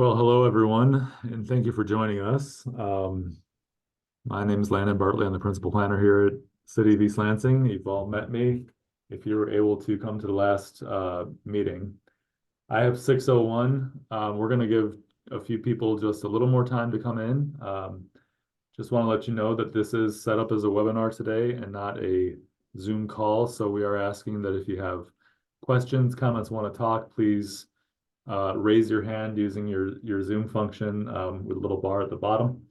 Well, hello everyone, and thank you for joining us. My name is Landon Bartley. I'm the principal planner here at City of East Lansing. You've all met me if you were able to come to the last meeting. I have 6:01. We're going to give a few people just a little more time to come in. Just want to let you know that this is set up as a webinar today and not a Zoom call. So we are asking that if you have questions, comments, want to talk, please raise your hand using your Zoom function with a little bar at the bottom.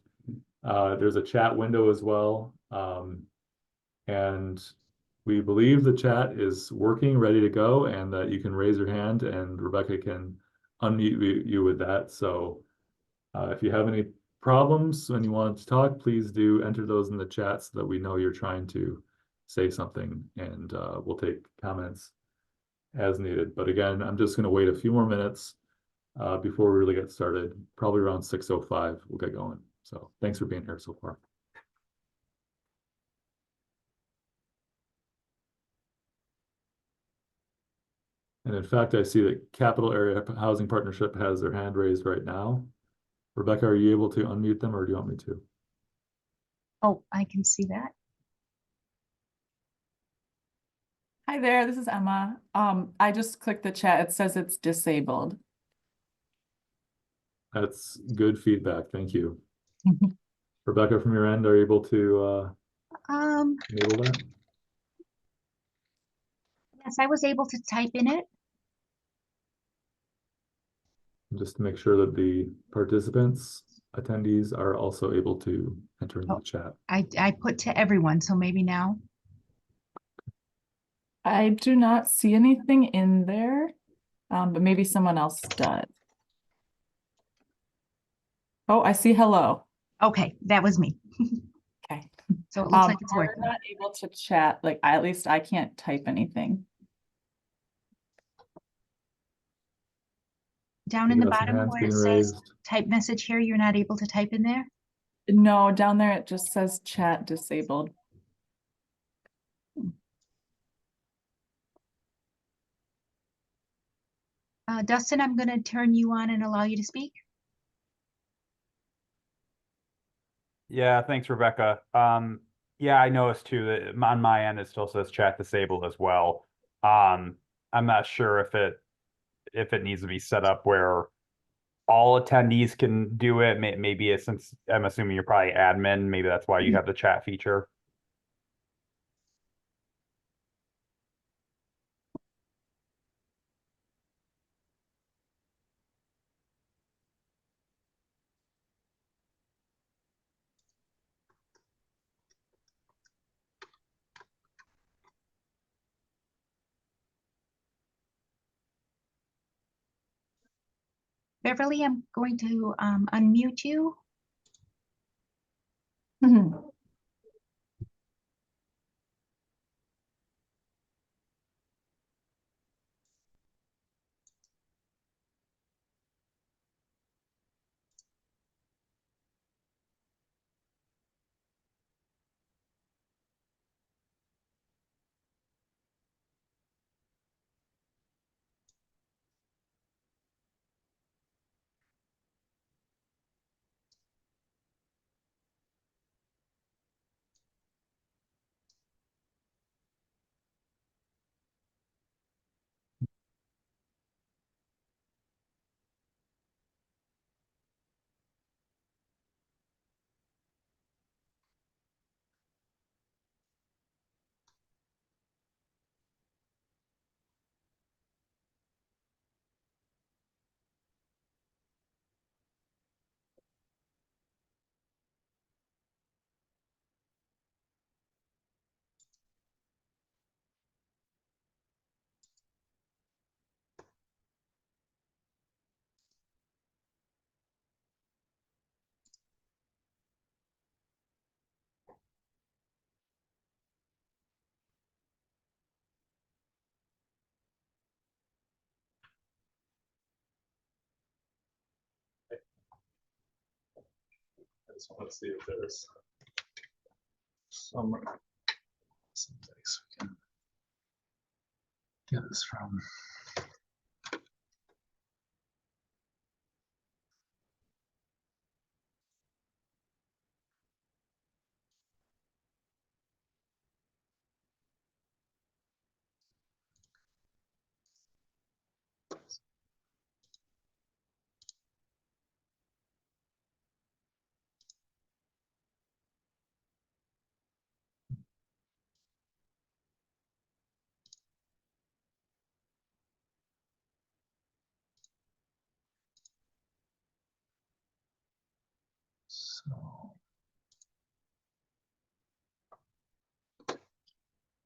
There's a chat window as well. And we believe the chat is working, ready to go, and that you can raise your hand and Rebecca can unmute you with that. So if you have any problems and you want to talk, please do enter those in the chat so that we know you're trying to say something, and we'll take comments as needed. But again, I'm just going to wait a few more minutes before we really get started. Probably around 6:05, we'll get going. So thanks for being here so far. And in fact, I see that Capital Area Housing Partnership has their hand raised right now. Rebecca, are you able to unmute them, or do you want me to? Oh, I can see that. Hi there, this is Emma. I just clicked the chat. It says it's disabled. That's good feedback. Thank you. Rebecca, from your end, are you able to enable that? Yes, I was able to type in it. Just to make sure that the participants, attendees are also able to enter into the chat. I put to everyone, so maybe now. I do not see anything in there, but maybe someone else does. Oh, I see hello. Okay, that was me. Okay. So it looks like it's We're working. not able to chat, like at least I can't type anything. Down in the We got some bottom hands where it being says raised. type message here, you're not able to type in there? No, down there it just says chat disabled. Dustin, I'm going to turn you on and allow you to speak. Yeah, thanks, Rebecca. Yeah, I noticed too that on my end it still says chat disabled as well. I'm not sure if it needs to be set up where all attendees can do it. Maybe it's, since I'm assuming you're probably admin, maybe that's why you have the chat feature. Beverly, I'm going to unmute you. I just want to see if there's some place we can get this from.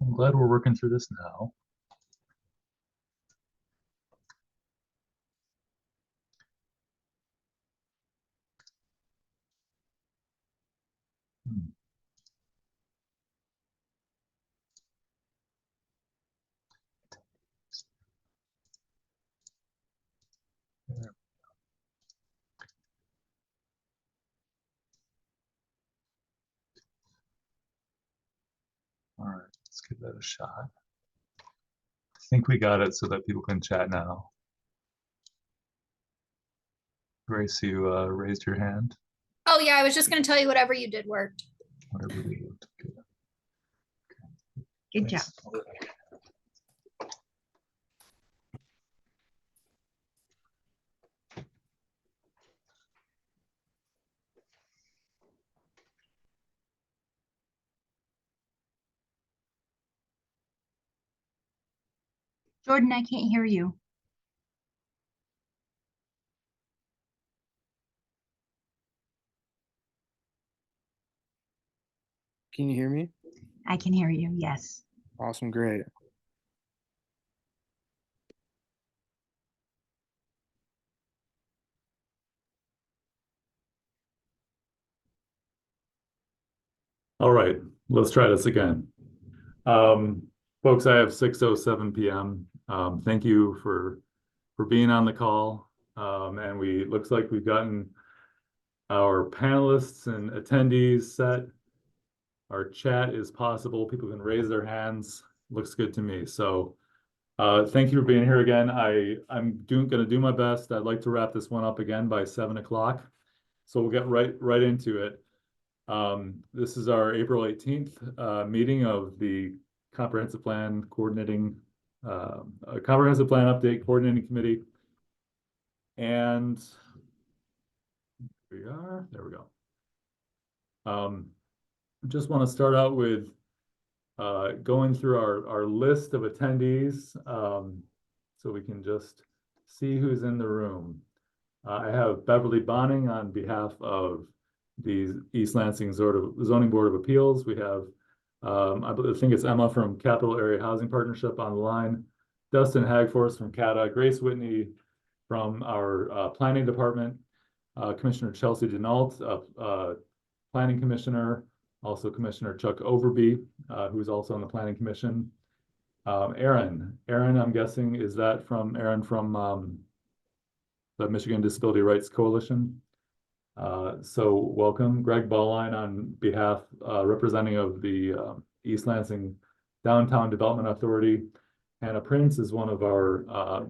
I'm glad we're working through this now. Hmm. There. All right, let's give that a shot. I think we got it so that people can chat now. Grace, you raised your hand. Oh yeah, I was just gonna tell you whatever you did worked. Whatever we do. Good. Good job. Thanks. Jordan, I can't hear you. Can you hear me? I can hear you, yes. Awesome, great. All right, let's try this again. Folks, I have 6:07 p.m. Thank you for being on the call. And looks like we've gotten our panelists and attendees set. Our chat is possible. People can raise their hands. Looks good to me. So thank you for being here again. I'm gonna do my best. I'd like to wrap this one up again by 7 o'clock. So we'll get right into it. This is our April 18th meeting of the Comprehensive Plan Coordinating, a Comprehensive Plan Update Coordinating Committee. And there we go. Just want to start out with going through our list of attendees so we can just see who's in the room. I have Beverly Bonning on behalf of the East Lansing Zoning Board of Appeals. We have, I think it's Emma from Capital Area Housing Partnership on the line, Dustin Hagforce from CATA, Grace Whitney from our Planning Department, Commissioner Chelsea Denault, Planning Commissioner, also Commissioner Chuck Overby, who's also on the Planning Commission. Aaron, I'm guessing, is that from Aaron from the Michigan Disability Rights Coalition? So welcome. Greg Ballline on behalf, representing of the East Lansing Downtown Development Authority. Hannah Prince is one of our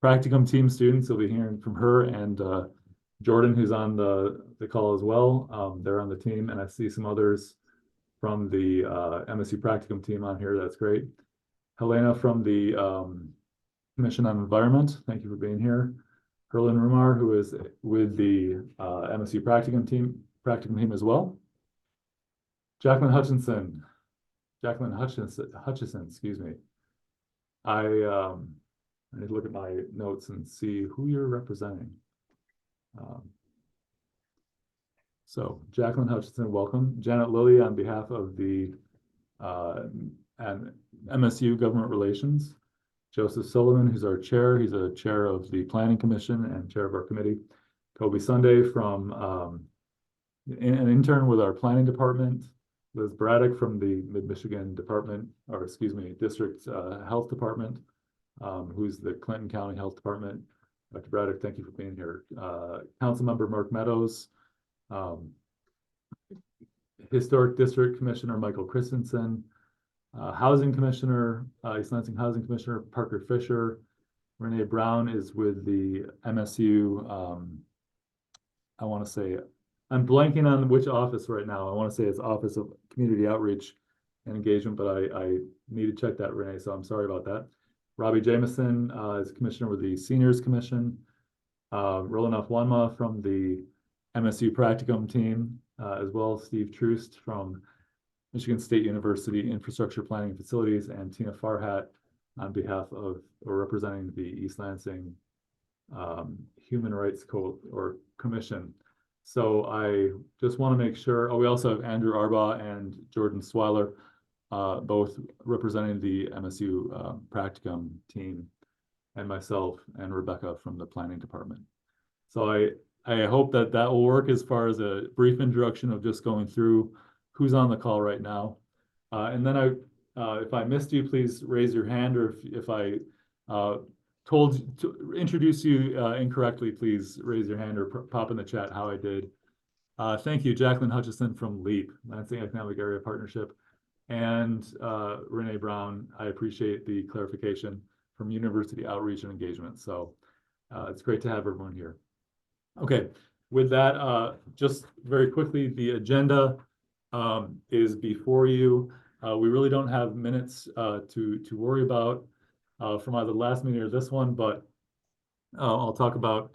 practicum team students. You'll be hearing from her, and Jordan, who's on the call as well. They're on the team, and I see some others from the MSU practicum team on here. That's great. Helena from the Commission on Environment. Thank you for being here. Herlin Rumar, who is with the MSU practicum team as well. Jacqueline Hutchison, excuse me. I need to look at my notes and see who you're representing. So Jacqueline Hutchison, welcome. Janet Lilly on behalf of the and MSU Government Relations. Joseph Sullivan, who's our chair. He's a chair of the Planning Commission and chair of our committee. Kobe Sunday from an intern with our planning department. Liz Braddock from the Mid-Michigan Department, or excuse me, District Health Department, who's the Clinton County Health Department. Dr. Braddock, thank you for being here. Councilmember Mark Meadows, Historic District Commissioner Michael Christensen, Housing Commissioner, East Lansing Housing Commissioner Parker Fisher. Renee Brown is with the MSU, I want to say, I'm blanking on which office right now. I want to say it's Office of Community Outreach and Engagement, but I need to check that, Renee, so I'm sorry about that. Robbie Jameson is Commissioner with the Seniors Commission. Roland Afwanma from the MSU Practicum team, as well as Steve Troost from Michigan State University Infrastructure Planning and Facilities, and Tina Farhat on behalf of, or representing the East Lansing Human Rights Commission. So I just want to make sure, we also have Andrew Arbaugh and Jordan Swiler both representing the MSU Practicum team and myself and Rebecca from the planning department. So I hope that that will work as far as a brief introduction of just going through who's on the call right now. And then if I missed you, please raise your hand, or if I told to introduce you incorrectly, please raise your hand or pop in the chat how I did. Thank you, Jacqueline Hutchison from LEAP, Lansing Economic Area Partnership, and Renee Brown. I appreciate the clarification from University Outreach and Engagement. So it's great to have everyone here. Okay, with that, just very quickly, the agenda is before you. We really don't have minutes to worry about from either the last meeting or this one, but I'll talk about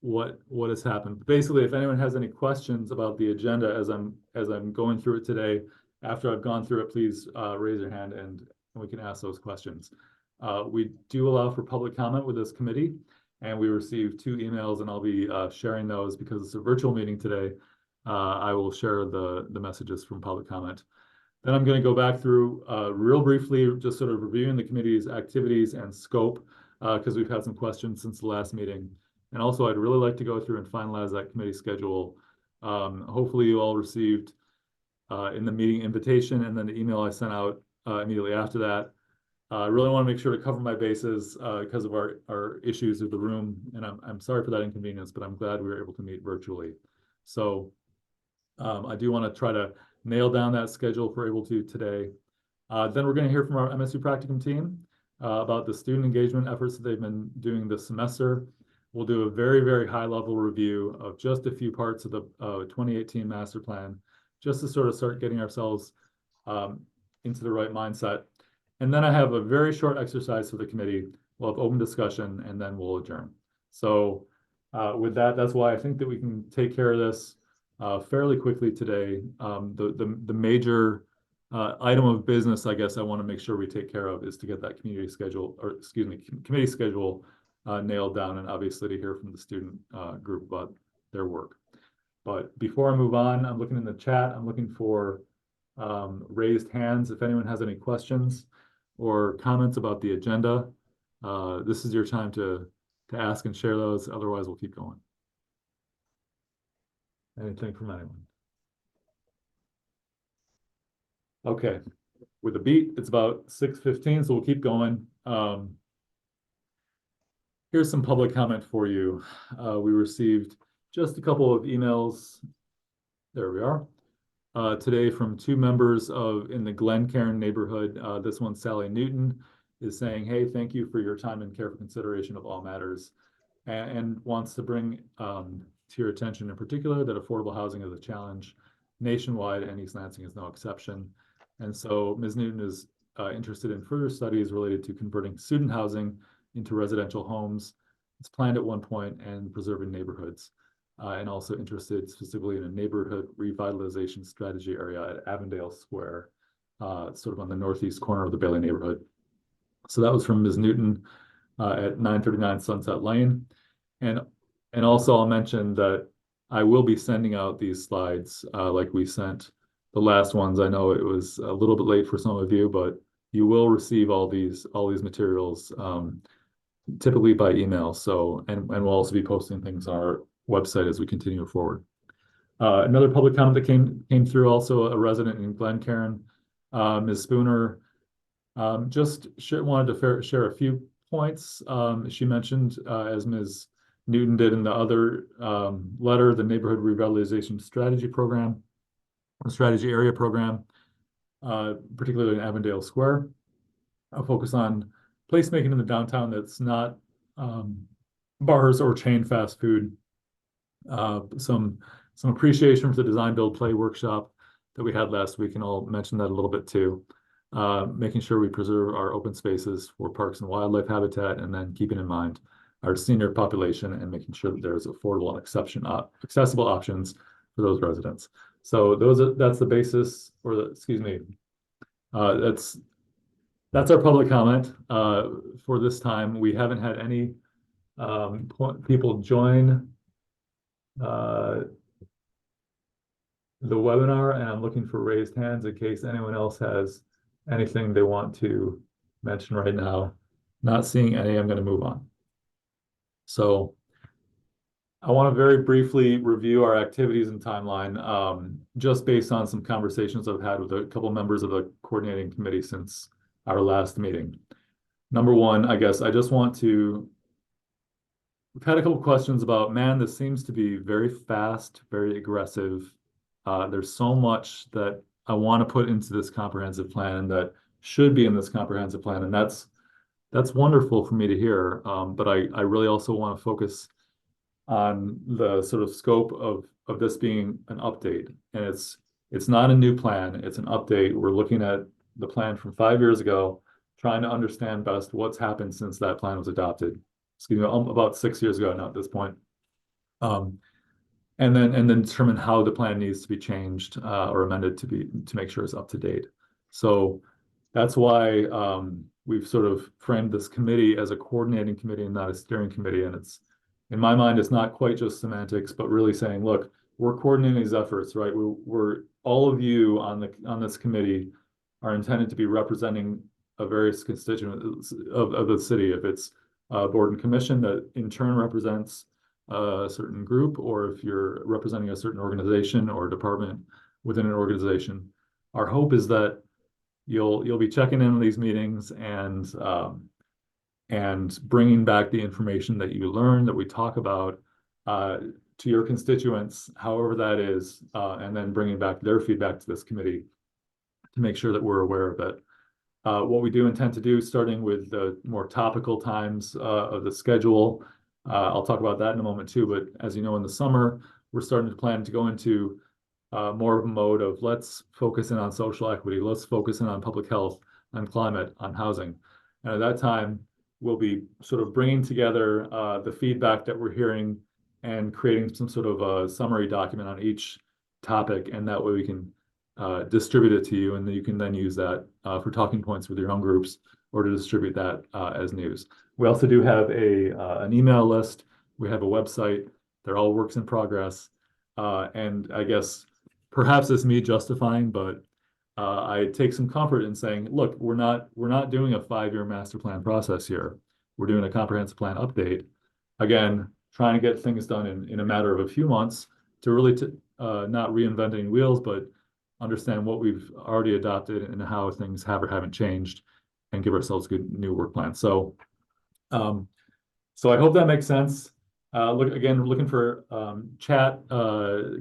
what has happened. Basically, if anyone has any questions about the agenda as I'm going through it today, after I've gone through it, please raise your hand and we can ask those questions. We do allow for public comment with this committee, and we received 2 emails, and I'll be sharing those because it's a virtual meeting today. I will share the messages from public comment. Then I'm going to go back through real briefly, just sort of reviewing the committee's activities and scope, because we've had some questions since the last meeting. And also, I'd really like to go through and finalize that committee schedule. Hopefully you all received in the meeting invitation and then the email I sent out immediately after that. I really want to make sure to cover my bases because of our issues with the room. And I'm sorry for that inconvenience, but I'm glad we were able to meet virtually. So I do want to try to nail down that schedule if we're able to today. Then we're going to hear from our MSU Practicum team about the student engagement efforts that they've been doing this semester. We'll do a very, very high level review of just a few parts of the 2018 master plan, just to sort of start getting ourselves into the right mindset. And then I have a very short exercise for the committee. We'll have open discussion and then we'll adjourn. So with that, that's why I think that we can take care of this fairly quickly today. The major item of business, I guess I want to make sure we take care of is to get that community schedule, or excuse me, committee schedule nailed down, and obviously to hear from the student group about their work. But before I move on, I'm looking in the chat. I'm looking for raised hands. If anyone has any questions or comments about the agenda, this is your time to ask and share those. Otherwise, we'll keep going. Anything from anyone? Okay, with the beat, it's about 6:15, so we'll keep going. Here's some public comment for you. We received just a couple of emails. There we are. Today from 2 members in the Glencairn neighborhood. This one, Sally Newton, is saying, hey, thank you for your time and careful consideration of all matters, and wants to bring to your attention in particular that affordable housing is a challenge nationwide, and East Lansing is no exception. And so Ms. Newton is interested in further studies related to converting student housing into residential homes. It's planned at one point, and preserving neighborhoods. And also interested specifically in a neighborhood revitalization strategy area at Avondale Square, sort of on the northeast corner of the Bailey neighborhood. So that was from Ms. Newton at 939 Sunset Lane. And also I'll mention that I will be sending out these slides like we sent the last ones. I know it was a little bit late for some of you, but you will receive all these materials typically by email. So, and we'll also be posting things on our website as we continue forward. Another public comment that came through, also a resident in Glencairn, Ms. Spooner, just wanted to share a few points. She mentioned, as Ms. Newton did in the other letter, the Neighborhood Revitalization Strategy Program, or Strategy Area Program, particularly in Avondale Square. I'll focus on placemaking in the downtown that's not bars or chain fast food. Some appreciation for the design build play workshop that we had last week, and I'll mention that a little bit too. Making sure we preserve our open spaces for parks and wildlife habitat, and then keeping in mind our senior population and making sure that there's affordable and accessible options for those residents. So that's the basis, or excuse me, that's our public comment for this time. We haven't had any people join the webinar, and I'm looking for raised hands in case anyone else has anything they want to mention right now. Not seeing any, I'm going to move on. So I want to very briefly review our activities and timeline, just based on some conversations I've had with a couple members of the coordinating committee since our last meeting. Number one, I guess I just want to, we've had a couple questions about, man, this seems to be very fast, very aggressive. There's so much that I want to put into this comprehensive plan that should be in this comprehensive plan, and that's wonderful for me to hear. But I really also want to focus on the sort of scope of this being an update, and it's not a new plan, it's an update. We're looking at the plan from 5 years ago, trying to understand best what's happened since that plan was adopted. Excuse me, about 6 years ago now at this point. And then determine how the plan needs to be changed or amended to make sure it's up to date. So that's why we've sort of framed this committee as a coordinating committee and not a steering committee. And it's, in my mind, it's not quite just semantics, but really saying, look, we're coordinating these efforts, right? We're all of you on this committee are intended to be representing a various constituents of the city. If it's a board and commission that in turn represents a certain group, or if you're representing a certain organization or department within an organization, our hope is that you'll be checking in on these meetings and bringing back the information that you learn, that we talk about, to your constituents, however that is, and then bringing back their feedback to this committee to make sure that we're aware of it. What we do intend to do, starting with the more topical times of the schedule, I'll talk about that in a moment too, but as you know, in the summer, we're starting to plan to go into more of a mode of let's focus in on social equity, let's focus in on public health, on climate, on housing. And at that time, we'll be sort of bringing together the feedback that we're hearing and creating some sort of a summary document on each topic, and that way we can distribute it to you, and then you can then use that for talking points with your own groups or to distribute that as news. We also do have an email list. We have a website. They're all works in progress. And I guess perhaps it's me justifying, but I take some comfort in saying, look, we're not doing a 5-year master plan process here. We're doing a comprehensive plan update. Again, trying to get things done in a matter of a few months to really not reinventing wheels, but understand what we've already adopted and how things have or haven't changed, and give ourselves a good new work plan. So I hope that makes sense. We're looking for chat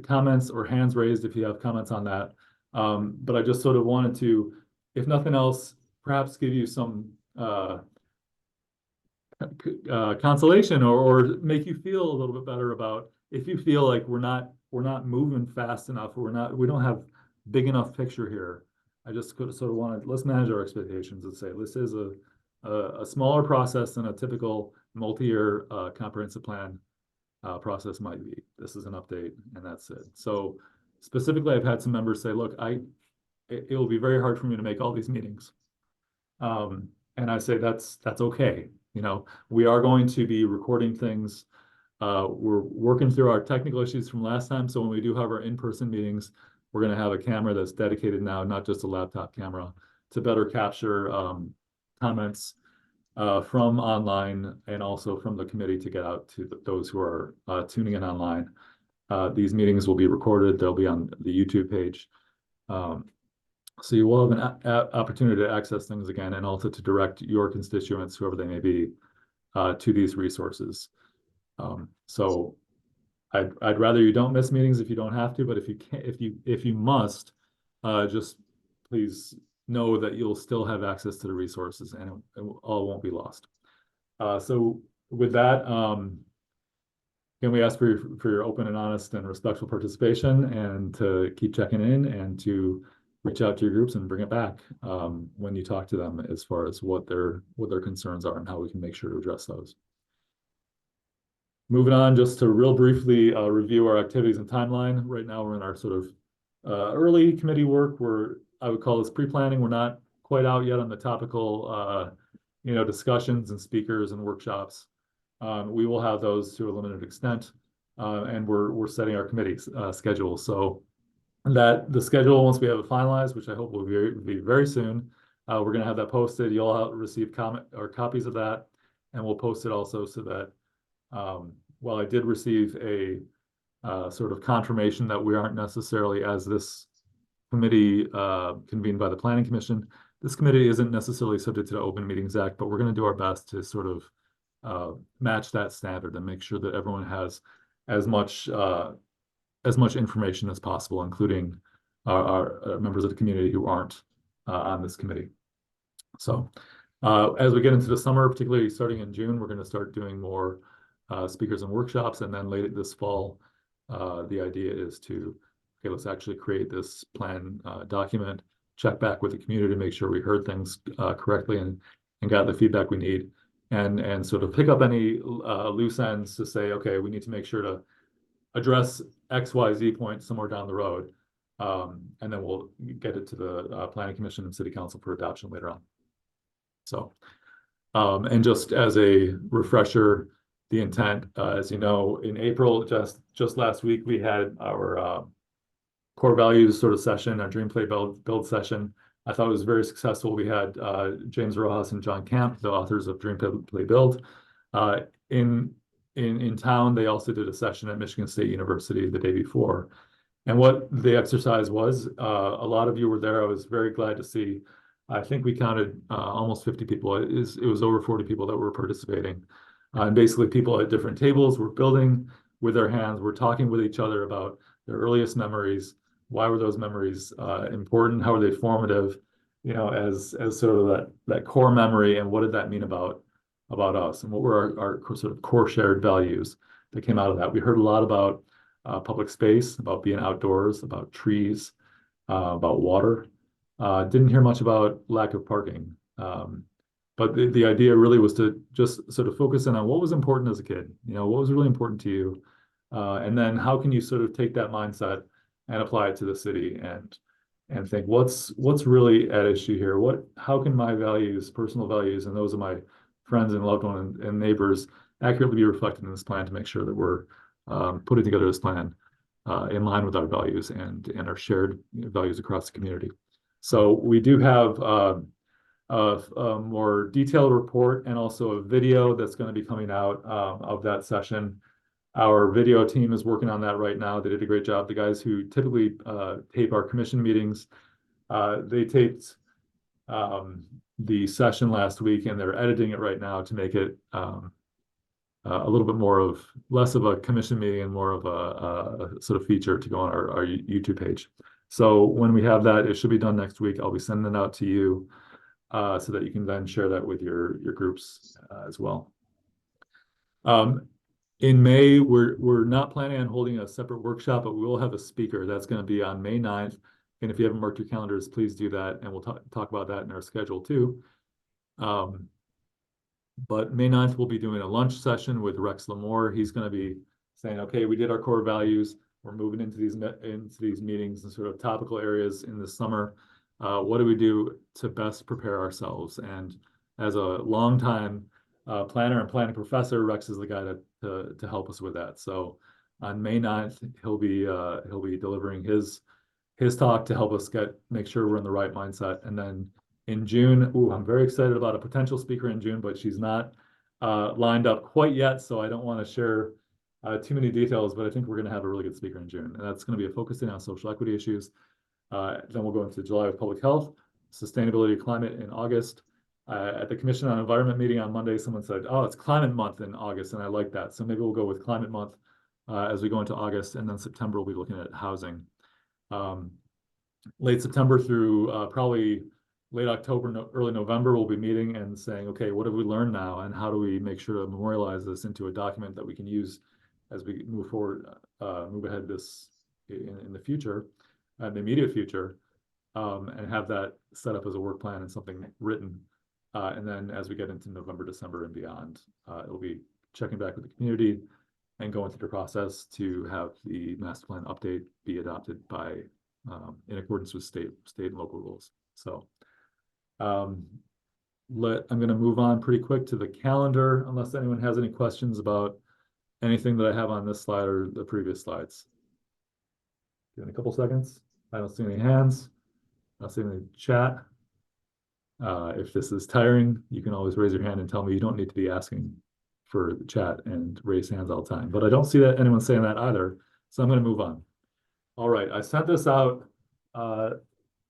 comments or hands raised if you have comments on that. But I just sort of wanted to, if nothing else, perhaps give you some consolation or make you feel a little bit better about if you feel like we're not moving fast enough, or we don't have big enough picture here. I just sort of wanted, let's manage our expectations and say this is a smaller process than a typical multi-year comprehensive plan process might be. This is an update, and that's it. So specifically, I've had some members say, look, it will be very hard for me to make all these meetings. And I say that's okay. You know, we are going to be recording things. We're working through our technical issues from last time. So when we do have our in-person meetings, we're going to have a camera that's dedicated now, not just a laptop camera, to better capture comments from online and also from the committee to get out to those who are tuning in online. These meetings will be recorded. They'll be on the YouTube page. So you will have an opportunity to access things again, and also to direct your constituents, whoever they may be, to these resources. So I'd rather you don't miss meetings if you don't have to, but if you can, if you must, just please know that you'll still have access to the resources, and it all won't be lost. So with that, can we ask for your open and honest and respectful participation, and to keep checking in, and to reach out to your groups and bring it back when you talk to them, as far as what their concerns are and how we can make sure to address those. Moving on, just to real briefly review our activities and timeline. Right now, we're in our sort of early committee work. I would call this pre-planning. We're not quite out yet on the topical, discussions and speakers and workshops. We will have those to a limited extent, and we're setting our committee schedule. So that the schedule, once we have it finalized, which I hope will be very soon, we're gonna have that posted. You'll all receive comment or copies of that, and we'll post it also so that while I did receive a sort of confirmation that we aren't necessarily, as this committee convened by the Planning Commission, this committee isn't necessarily subject to the Open Meetings Act, but we're going to do our best to sort of match that standard and make sure that everyone has as much information as possible, including our members of the community who aren't on this committee. So as we get into the summer, particularly starting in June, we're going to start doing more speakers and workshops, and then late this fall, the idea is to, okay, let's actually create this plan document, check back with the community to make sure we heard things correctly and got the feedback we need, and sort of pick up any loose ends to say, okay, we need to make sure to address XYZ point somewhere down the road, and then we'll get it to the Planning Commission and City Council for adoption later on. So, and just as a refresher, the intent, as you know, in April, just last week, we had our core values sort of session, our Dream Play Build session. I thought it was very successful. We had James Rojas and John Camp, the authors of Dream Play Build. In town, they also did a session at Michigan State University the day before. And what the exercise was, a lot of you were there. I was very glad to see. I think we counted almost 50 people. It was over 40 people that were participating. And basically people at different tables were building with their hands, were talking with each other about their earliest memories. Why were those memories important? How were they formative? You know, as sort of that core memory, and what did that mean about us, and what were our sort of core shared values that came out of that? We heard a lot about public space, about being outdoors, about trees, about water. Didn't hear much about lack of parking. But the idea really was to just sort of focus in on what was important as a kid, you know, what was really important to you. And then how can you sort of take that mindset and apply it to the city and think what's really at issue here? How can my values, personal values, and those of my friends and loved ones and neighbors accurately be reflected in this plan to make sure that we're putting together this plan in line with our values and our shared values across the community. So we do have a more detailed report and also a video that's going to be coming out of that session. Our video team is working on that right now. They did a great job. The guys who typically tape our commission meetings, they taped the session last week, and they're editing it right now to make it a little bit less of a commission meeting and more of a sort of feature to go on our YouTube page. So when we have that, it should be done next week. I'll be sending it out to you so that you can then share that with your groups as well. In May, we're not planning on holding a separate workshop, but we will have a speaker. That's going to be on May 9th. And if you haven't marked your calendars, please do that. And we'll talk about that in our schedule too. But May 9th, we'll be doing a lunch session with Rex Lamore. He's going to be saying, okay, we did our core values. We're moving into these meetings and sort of topical areas in the summer. What do we do to best prepare ourselves? And as a longtime planner and planning professor, Rex is the guy to help us with that. So on May 9th, he'll be delivering his talk to help us make sure we're in the right mindset. And then in June, I'm very excited about a potential speaker in June, but she's not lined up quite yet, so I don't want to share too many details, but I think we're going to have a really good speaker in June, and that's going to be focusing on social equity issues. Then we'll go into July with public health, sustainability, climate in August. At the Commission on Environment meeting on Monday, someone said, oh, it's climate month in August, and I like that. So maybe we'll go with climate month as we go into August, and then September we'll be looking at housing. Late September through probably late October, early November, we'll be meeting and saying, okay, what have we learned now, and how do we make sure to memorialize this into a document that we can use as we move forward, move ahead this in the future, in the immediate future, and have that set up as a work plan and something written. And then as we get into November, December, and beyond, it'll be checking back with the community and going through the process to have the master plan update be adopted by in accordance with state and local rules. So I'm going to move on pretty quick to the calendar, unless anyone has any questions about anything that I have on this slide or the previous slides. Give me a couple seconds. I don't see any hands. I don't see any chat. If this is tiring, you can always raise your hand and tell me you don't need to be asking for the chat and raise hands all the time. But I don't see that anyone saying that either, so I'm going to move on. All right, I sent this out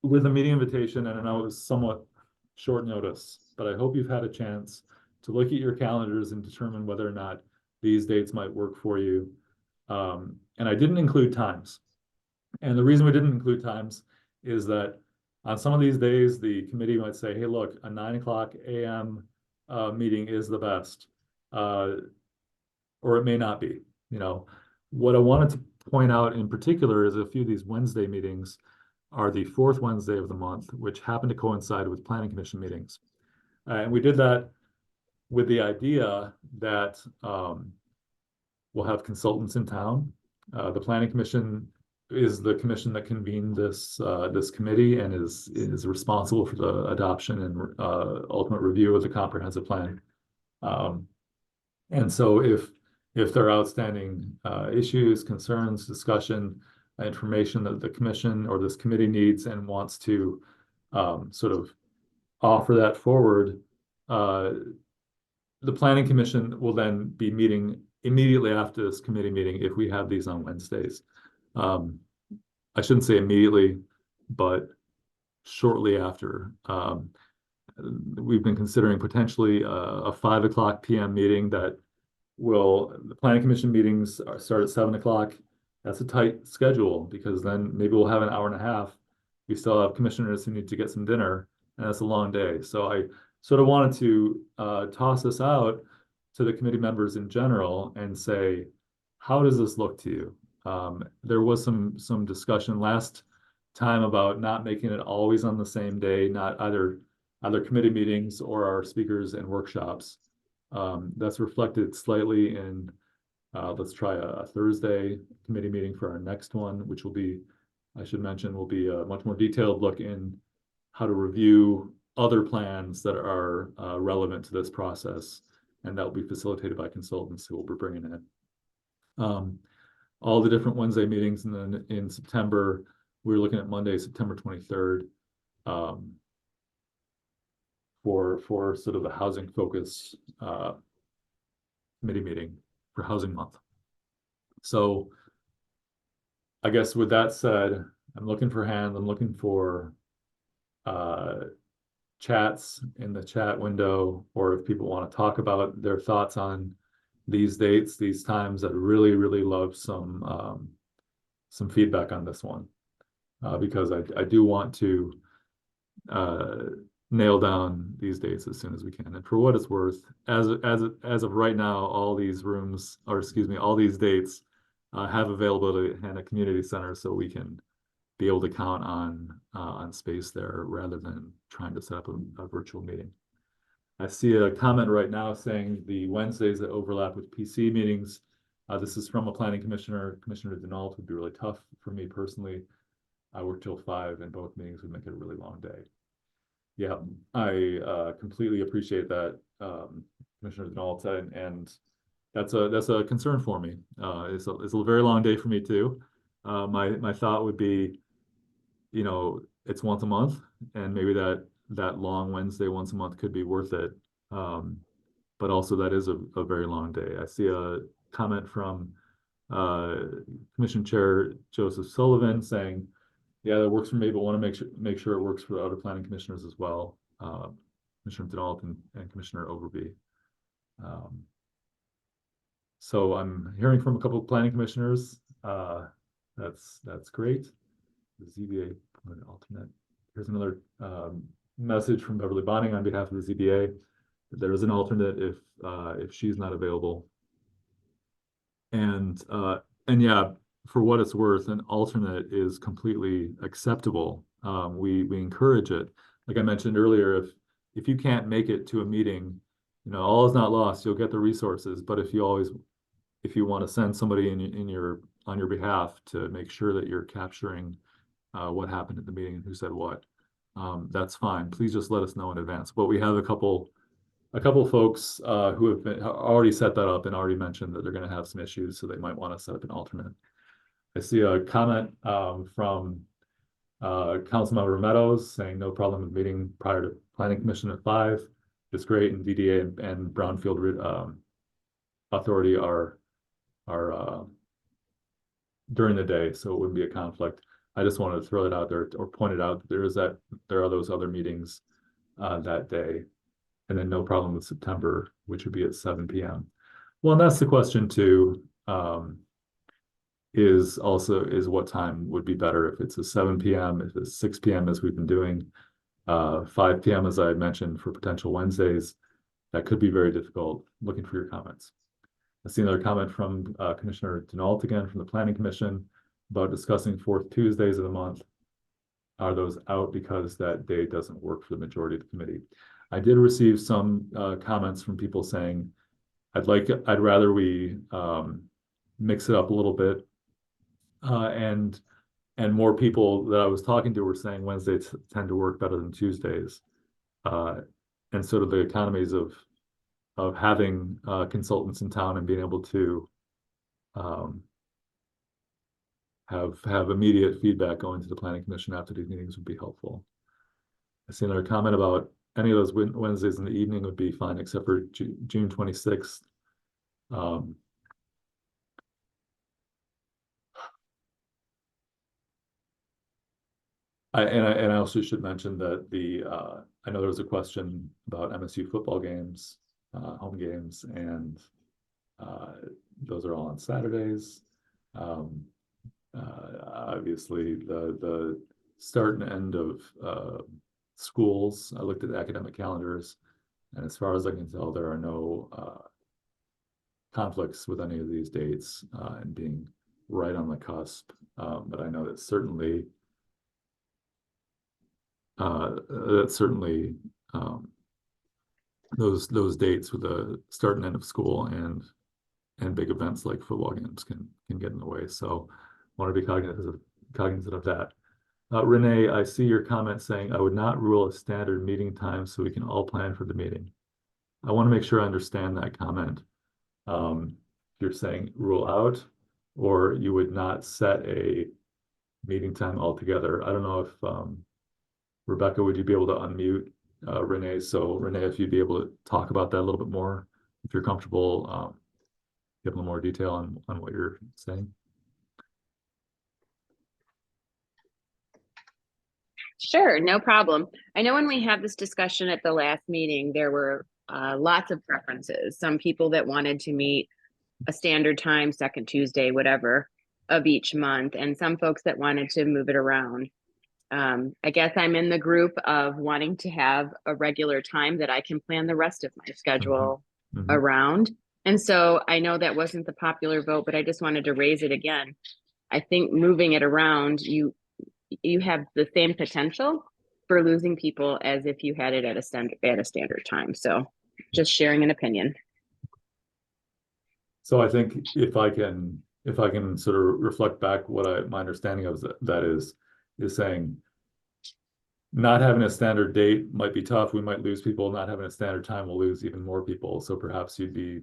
with a meeting invitation, and I know it was somewhat short notice, but I hope you've had a chance to look at your calendars and determine whether or not these dates might work for you. And I didn't include times. And the reason we didn't include times is that on some of these days, the committee might say, hey, look, a 9 a.m. Meeting is the best. Or it may not be. You know, what I wanted to point out in particular is a few of these Wednesday meetings are the fourth Wednesday of the month, which happen to coincide with planning commission meetings. And we did that with the idea that we'll have consultants in town. The planning commission is the commission that convened this this committee and is responsible for the adoption and ultimate review of the comprehensive plan. And so if there are outstanding issues, concerns, discussion, information that the commission or this committee needs and wants to sort of offer that forward, the planning commission will then be meeting immediately after this committee meeting if we have these on Wednesdays. I shouldn't say immediately, but shortly after. We've been considering potentially a 5 p.m. meeting that the planning commission meetings start at 7 o'clock. That's a tight schedule because then maybe we'll have an hour and a half. We still have commissioners who need to get some dinner, and that's a long day. So I sort of wanted to toss this out to the committee members in general and say, how does this look to you? There was some discussion last time about not making it always on the same day, not either committee meetings or our speakers and workshops. That's reflected slightly in, let's try a Thursday committee meeting for our next one, which will be, I should mention, will be a much more detailed look in how to review other plans that are relevant to this process. And that will be facilitated by consultants who we'll be bringing in. All the different Wednesday meetings, and then in September, we're looking at Monday, September 23rd, for sort of the housing focus committee meeting for Housing Month. So I guess with that said, I'm looking for hands. I'm looking for chats in the chat window, or if people want to talk about their thoughts on these dates, these times. I'd really, really love some feedback on this one, because I do want to nail down these dates as soon as we can. And for what it's worth, as of right now, all these rooms, or excuse me, all these dates have availability at Hannah Community Center, so we can be able to count on space there rather than trying to set up a virtual meeting. I see a comment right now saying the Wednesdays that overlap with PC meetings. This is from a planning commissioner. Commissioner Denault. Would be really tough for me personally. I work till 5 and both meetings would make it a really long day. Yeah, I completely appreciate that, Commissioner Denault, and that's a concern for me. It's a very long day for me too. My thought would be, you know, it's once a month, and maybe that long Wednesday once a month could be worth it. But also that is a very long day. I see a comment from Commission Chair Joseph Sullivan saying, yeah, that works for me, but want to make sure it works for the other planning commissioners as well. Commissioner Denault and Commissioner Overby. So I'm hearing from a couple of planning commissioners. That's great. The ZBA alternate. Here's another message from Beverly Bonning on behalf of the ZBA. There is an alternate if she's not available. And yeah, for what it's worth, an alternate is completely acceptable. We encourage it. Like I mentioned earlier, if you can't make it to a meeting, you know, all is not lost. You'll get the resources. But if you want to send somebody on your behalf to make sure that you're capturing what happened at the meeting and who said what, that's fine. Please just let us know in advance. But we have a couple folks who have already set that up and already mentioned that they're going to have some issues, so they might want to set up an alternate. I see a comment from Councilmember Meadows saying no problem with meeting prior to planning commission at 5 is great, and DDA and Brownfield Authority are during the day, so it wouldn't be a conflict. I just wanted to throw that out there or point it out that there are those other meetings that day, and then no problem with September, which would be at 7 p.m. Well, and that's the question too. Is what time would be better, if it's a 7 p.m., if it's 6 p.m. as we've been doing, 5 p.m. as I mentioned for potential Wednesdays. That could be very difficult. Looking for your comments. I see another comment from Commissioner Denault again from the Planning Commission about discussing 4th Tuesdays of the month. Are those out because that day doesn't work for the majority of the committee? I did receive some comments from people saying, I'd rather we mix it up a little bit. And more people that I was talking to were saying Wednesdays tend to work better than Tuesdays. And sort of the economies of having consultants in town and being able to have immediate feedback going to the Planning Commission after these meetings would be helpful. I see another comment about any of those Wednesdays in the evening would be fine, except for June 26th. I also should mention that I know there was a question about MSU football games, home games, and those are all on Saturdays. Obviously, the start and end of schools, I looked at academic calendars, and as far as I can tell, there are no conflicts with any of these dates, and being right on the cusp. But I know that certainly those dates with the start and end of school and big events like football games can get in the way. So I want to be cognizant of that. Renee, I see your comment saying I would not rule a standard meeting time so we can all plan for the meeting. I want to make sure I understand that comment. You're saying rule out, or you would not set a meeting time altogether. I don't know if Rebecca, would you be able to unmute Renee? So Renee, if you'd be able to talk about that a little bit more, if you're comfortable, give a little more detail on what you're saying. Sure, no problem. I know when we had this discussion at the last meeting, there were lots of preferences. Some people that wanted to meet a standard time, second Tuesday, whatever, of each month, and some folks that wanted to move it around. I guess I'm in the group of wanting to have a regular time that I can plan the rest of my schedule around. And so I know that wasn't the popular vote, but I just wanted to raise it again. I think moving it around, you have the same potential for losing people as if you had it at a standard time. So just sharing an opinion. So I think if I can sort of reflect back what my understanding of that is saying not having a standard date might be tough. We might lose people. Not having a standard time will lose even more people. So perhaps you'd be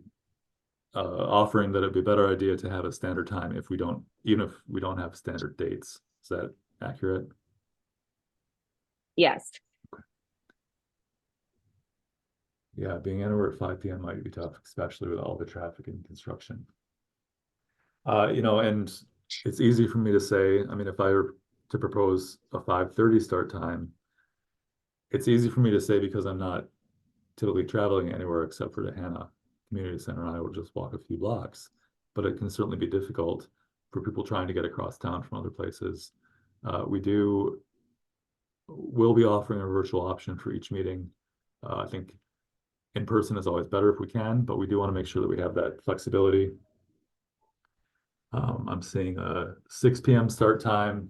offering that it'd be a better idea to have a standard time even if we don't have standard dates. Is that accurate? Yes. Yeah, being anywhere at 5 p.m. might be tough, especially with all the traffic and construction. And it's easy for me to say, I mean, if I were to propose a 5:30 start time, it's easy for me to say because I'm not typically traveling anywhere except for the Hannah Community Center, and I will just walk a few blocks. But it can certainly be difficult for people trying to get across town from other places. We'll be offering a virtual option for each meeting. I think in person is always better if we can, but we do want to make sure that we have that flexibility. I'm seeing a 6 p.m. start time.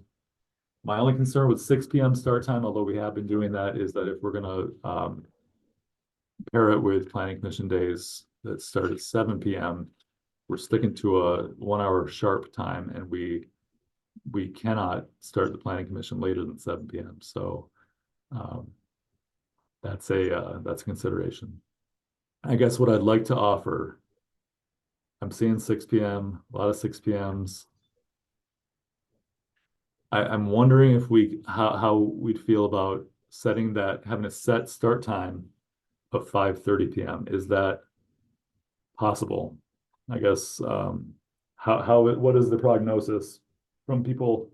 My only concern with 6 p.m. start time, although we have been doing that, is that if we're going to pair it with planning commission days that start at 7 p.m., we're sticking to a 1 hour sharp time, and we cannot start the planning commission later than 7 p.m. So that's a consideration. I guess what I'd like to offer, I'm seeing 6 p.m., a lot of 6 p.m s. I'm wondering if how we'd feel about having a set start time of 5:30 p.m. Is that possible? I guess, what is the prognosis from people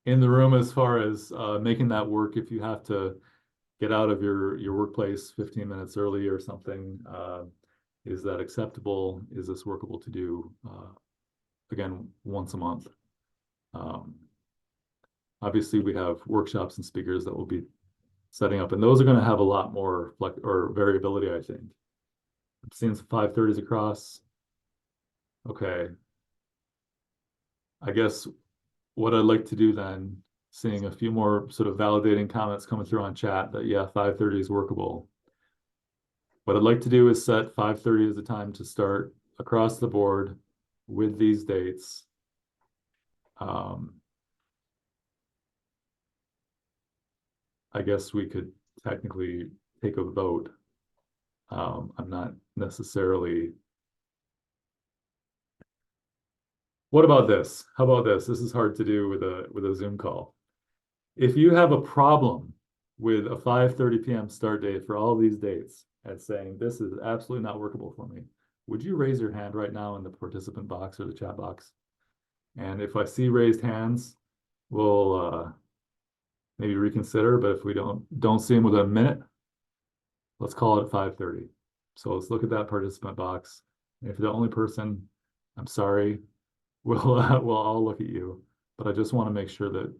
in the room as far as making that work if you have to get out of your workplace 15 minutes early or something? Is that acceptable? Is this workable to do again once a month? Obviously, we have workshops and speakers that will be setting up, and those are going to have a lot more variability, I think. I'm seeing some 5:30s across. Okay. I guess what I'd like to do then, seeing a few more sort of validating comments coming through on chat that, yeah, 5:30 is workable. What I'd like to do is set 5:30 as a time to start across the board with these dates. I guess we could technically take a vote. I'm not necessarily. What about this? How about this? This is hard to do with a Zoom call. If you have a problem with a 5:30 p.m. start date for all these dates and saying this is absolutely not workable for me, would you raise your hand right now in the participant box or the chat box? And if I see raised hands, we'll maybe reconsider. But if we don't see them within a minute, let's call it 5:30. So let's look at that participant box. And if you're the only person, I'm sorry, we'll all look at you. But I just want to make sure that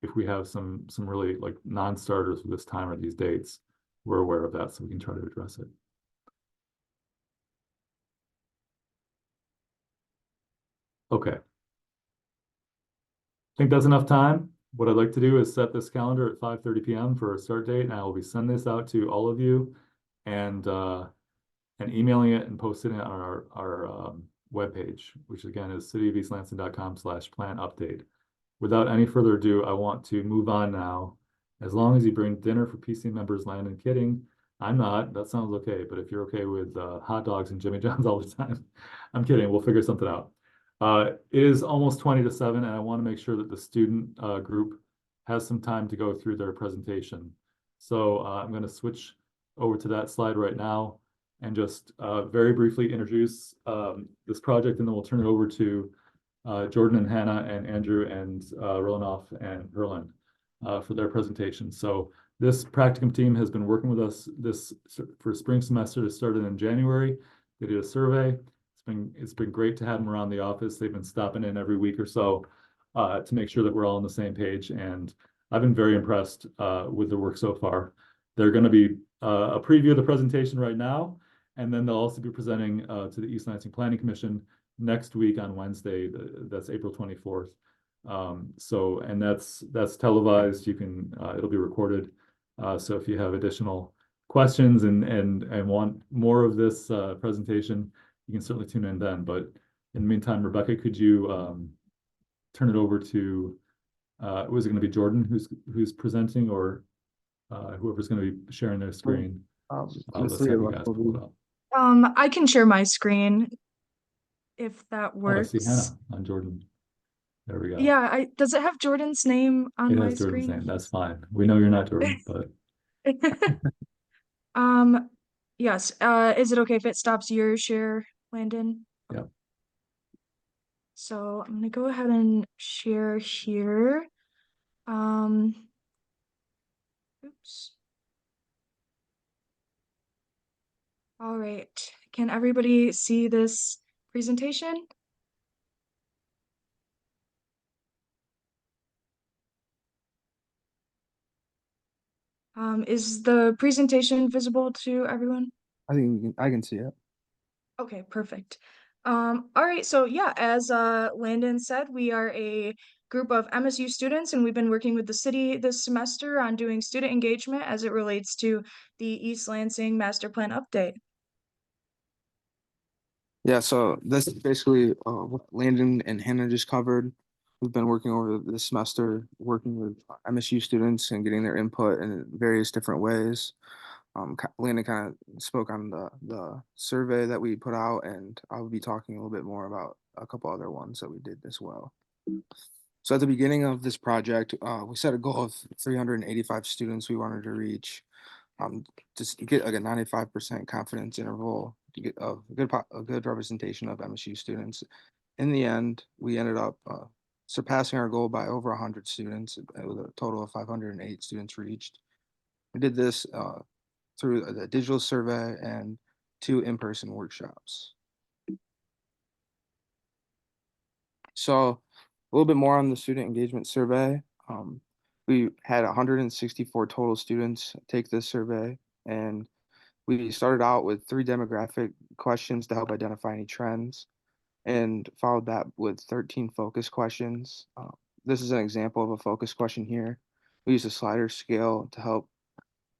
if we have some really like non-starters with this time or these dates, we're aware of that so we can try to address it. Okay. I think that's enough time. What I'd like to do is set this calendar at 5:30 p.m. for a start date, and I will be sending this out to all of you and emailing it and posting it on our webpage, which again is cityofeastlansing.com/plan-update. Without any further ado, I want to move on now. As long as you bring dinner for PC members, Landon, kidding. I'm not, that sounds okay. But if you're okay with hot dogs and Jimmy John's all the time, I'm kidding, we'll figure something out. It is almost 20 to 7, and I want to make sure that the student group has some time to go through their presentation. So I'm going to switch over to that slide right now and just very briefly introduce this project, and then we'll turn it over to Jordan and Hannah and Andrew and Rolonoff and Herlin for their presentation. So this practicum team has been working with us for spring semester. It started in January. They did a survey. It's been great to have them around the office. They've been stopping in every week or so to make sure that we're all on the same page. And I've been very impressed with the work so far. They're going to be a preview of the presentation right now, and then they'll also be presenting to the East Lansing Planning Commission next week on Wednesday. That's April 24th. So, and that's televised. You can it'll be recorded. So if you have additional questions and want more of this presentation, you can certainly tune in then. But in the meantime, Rebecca, could you turn it over to was it going to be Jordan who's presenting, or whoever's going to be sharing their screen? Let's have you guys pull it up. I can share my screen if that Oh, I works. see Hannah on Jordan. There we go. Yeah, does it have Jordan's name on It my has Jordan's screen? name. That's fine. We know you're not Jordan, but Yes. Is it okay if it stops your share, Landon? yeah. So I'm gonna go ahead and share here. Oops. All right. Can everybody see this presentation? Is the presentation visible to everyone? I think I can see it. Okay, perfect. All right, so yeah, as Landon said, we are a group of MSU students, and we've been working with the city this semester on doing student engagement as it relates to the East Lansing Master Plan update. Yeah, so this is basically what Landon and Hannah just covered. We've been working over this semester, working with MSU students and getting their input in various different ways. Landon kind of spoke on the survey that we put out, and I'll be talking a little bit more about a couple other ones that we did as well. So at the beginning of this project, we set a goal of 385 students we wanted to reach. Just to get like a 95% confidence interval to get a good representation of MSU students. In the end, we ended up surpassing our goal by over 100 students, with a total of 508 students reached. We did this through the digital survey and 2 in-person workshops. So a little bit more on the student engagement survey. We had 164 total students take this survey, and we started out with 3 demographic questions to help identify any trends, and followed that with 13 focus questions. This is an example of a focus question here. We used a slider scale to help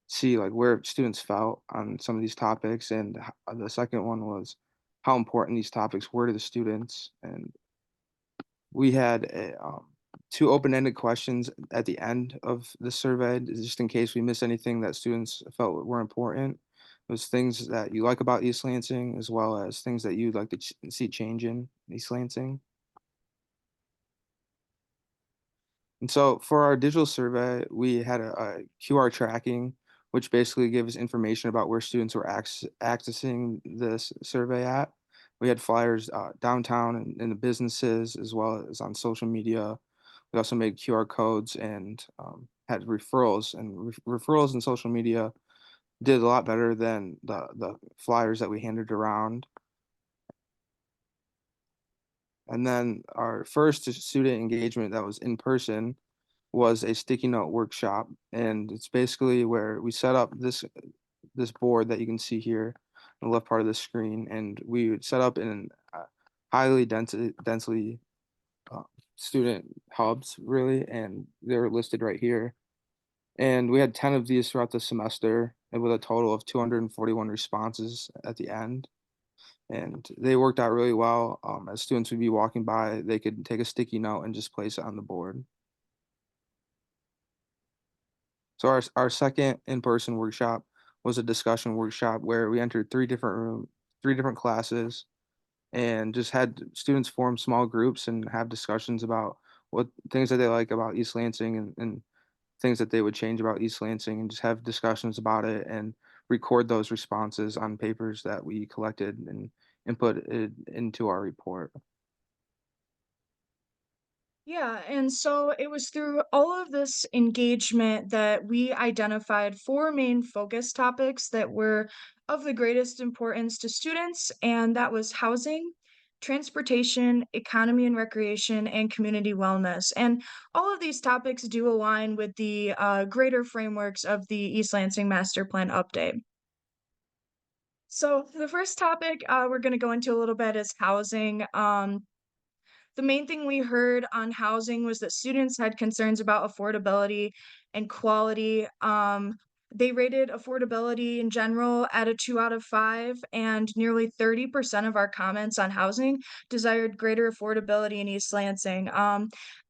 see like where students felt on some of these topics, and the second one was how important these topics were to the students. And we had 2 open-ended questions at the end of the survey, just in case we missed anything that students felt were important. It was things that you like about East Lansing, as well as things that you'd like to see change in East Lansing. And so for our digital survey, we had a QR tracking, which basically gives information about where students were accessing this survey at. We had flyers downtown and in the businesses, as well as on social media. We also made QR codes and had referrals, and referrals in social media did a lot better than the flyers that we handed around. And then our first student engagement that was in person was a sticky note workshop, and it's basically where we set up this board that you can see here on the left part of the screen, and we would set up in highly densely student hubs, really, and they're listed right here. And we had 10 of these throughout the semester, and with a total of 241 responses at the end. And they worked out really well. As students would be walking by, they could take a sticky note and just place it on the board. So our second in-person workshop was a discussion workshop where we entered 3 different classes, and just had students form small groups and have discussions about what things that they like about East Lansing, and things that they would change about East Lansing, and just have discussions about it and record those responses on papers that we collected and input it into our report. Yeah, and so it was through all of this engagement that we identified 4 main focus topics that were of the greatest importance to students, and that was housing, transportation, economy and recreation, and community wellness. And all of these topics do align with the greater frameworks of the East Lansing Master Plan update. So the first topic we're going to go into a little bit is housing. The main thing we heard on housing was that students had concerns about affordability and quality. They rated affordability in general at a 2 out of 5, and nearly 30% of our comments on housing desired greater affordability in East Lansing.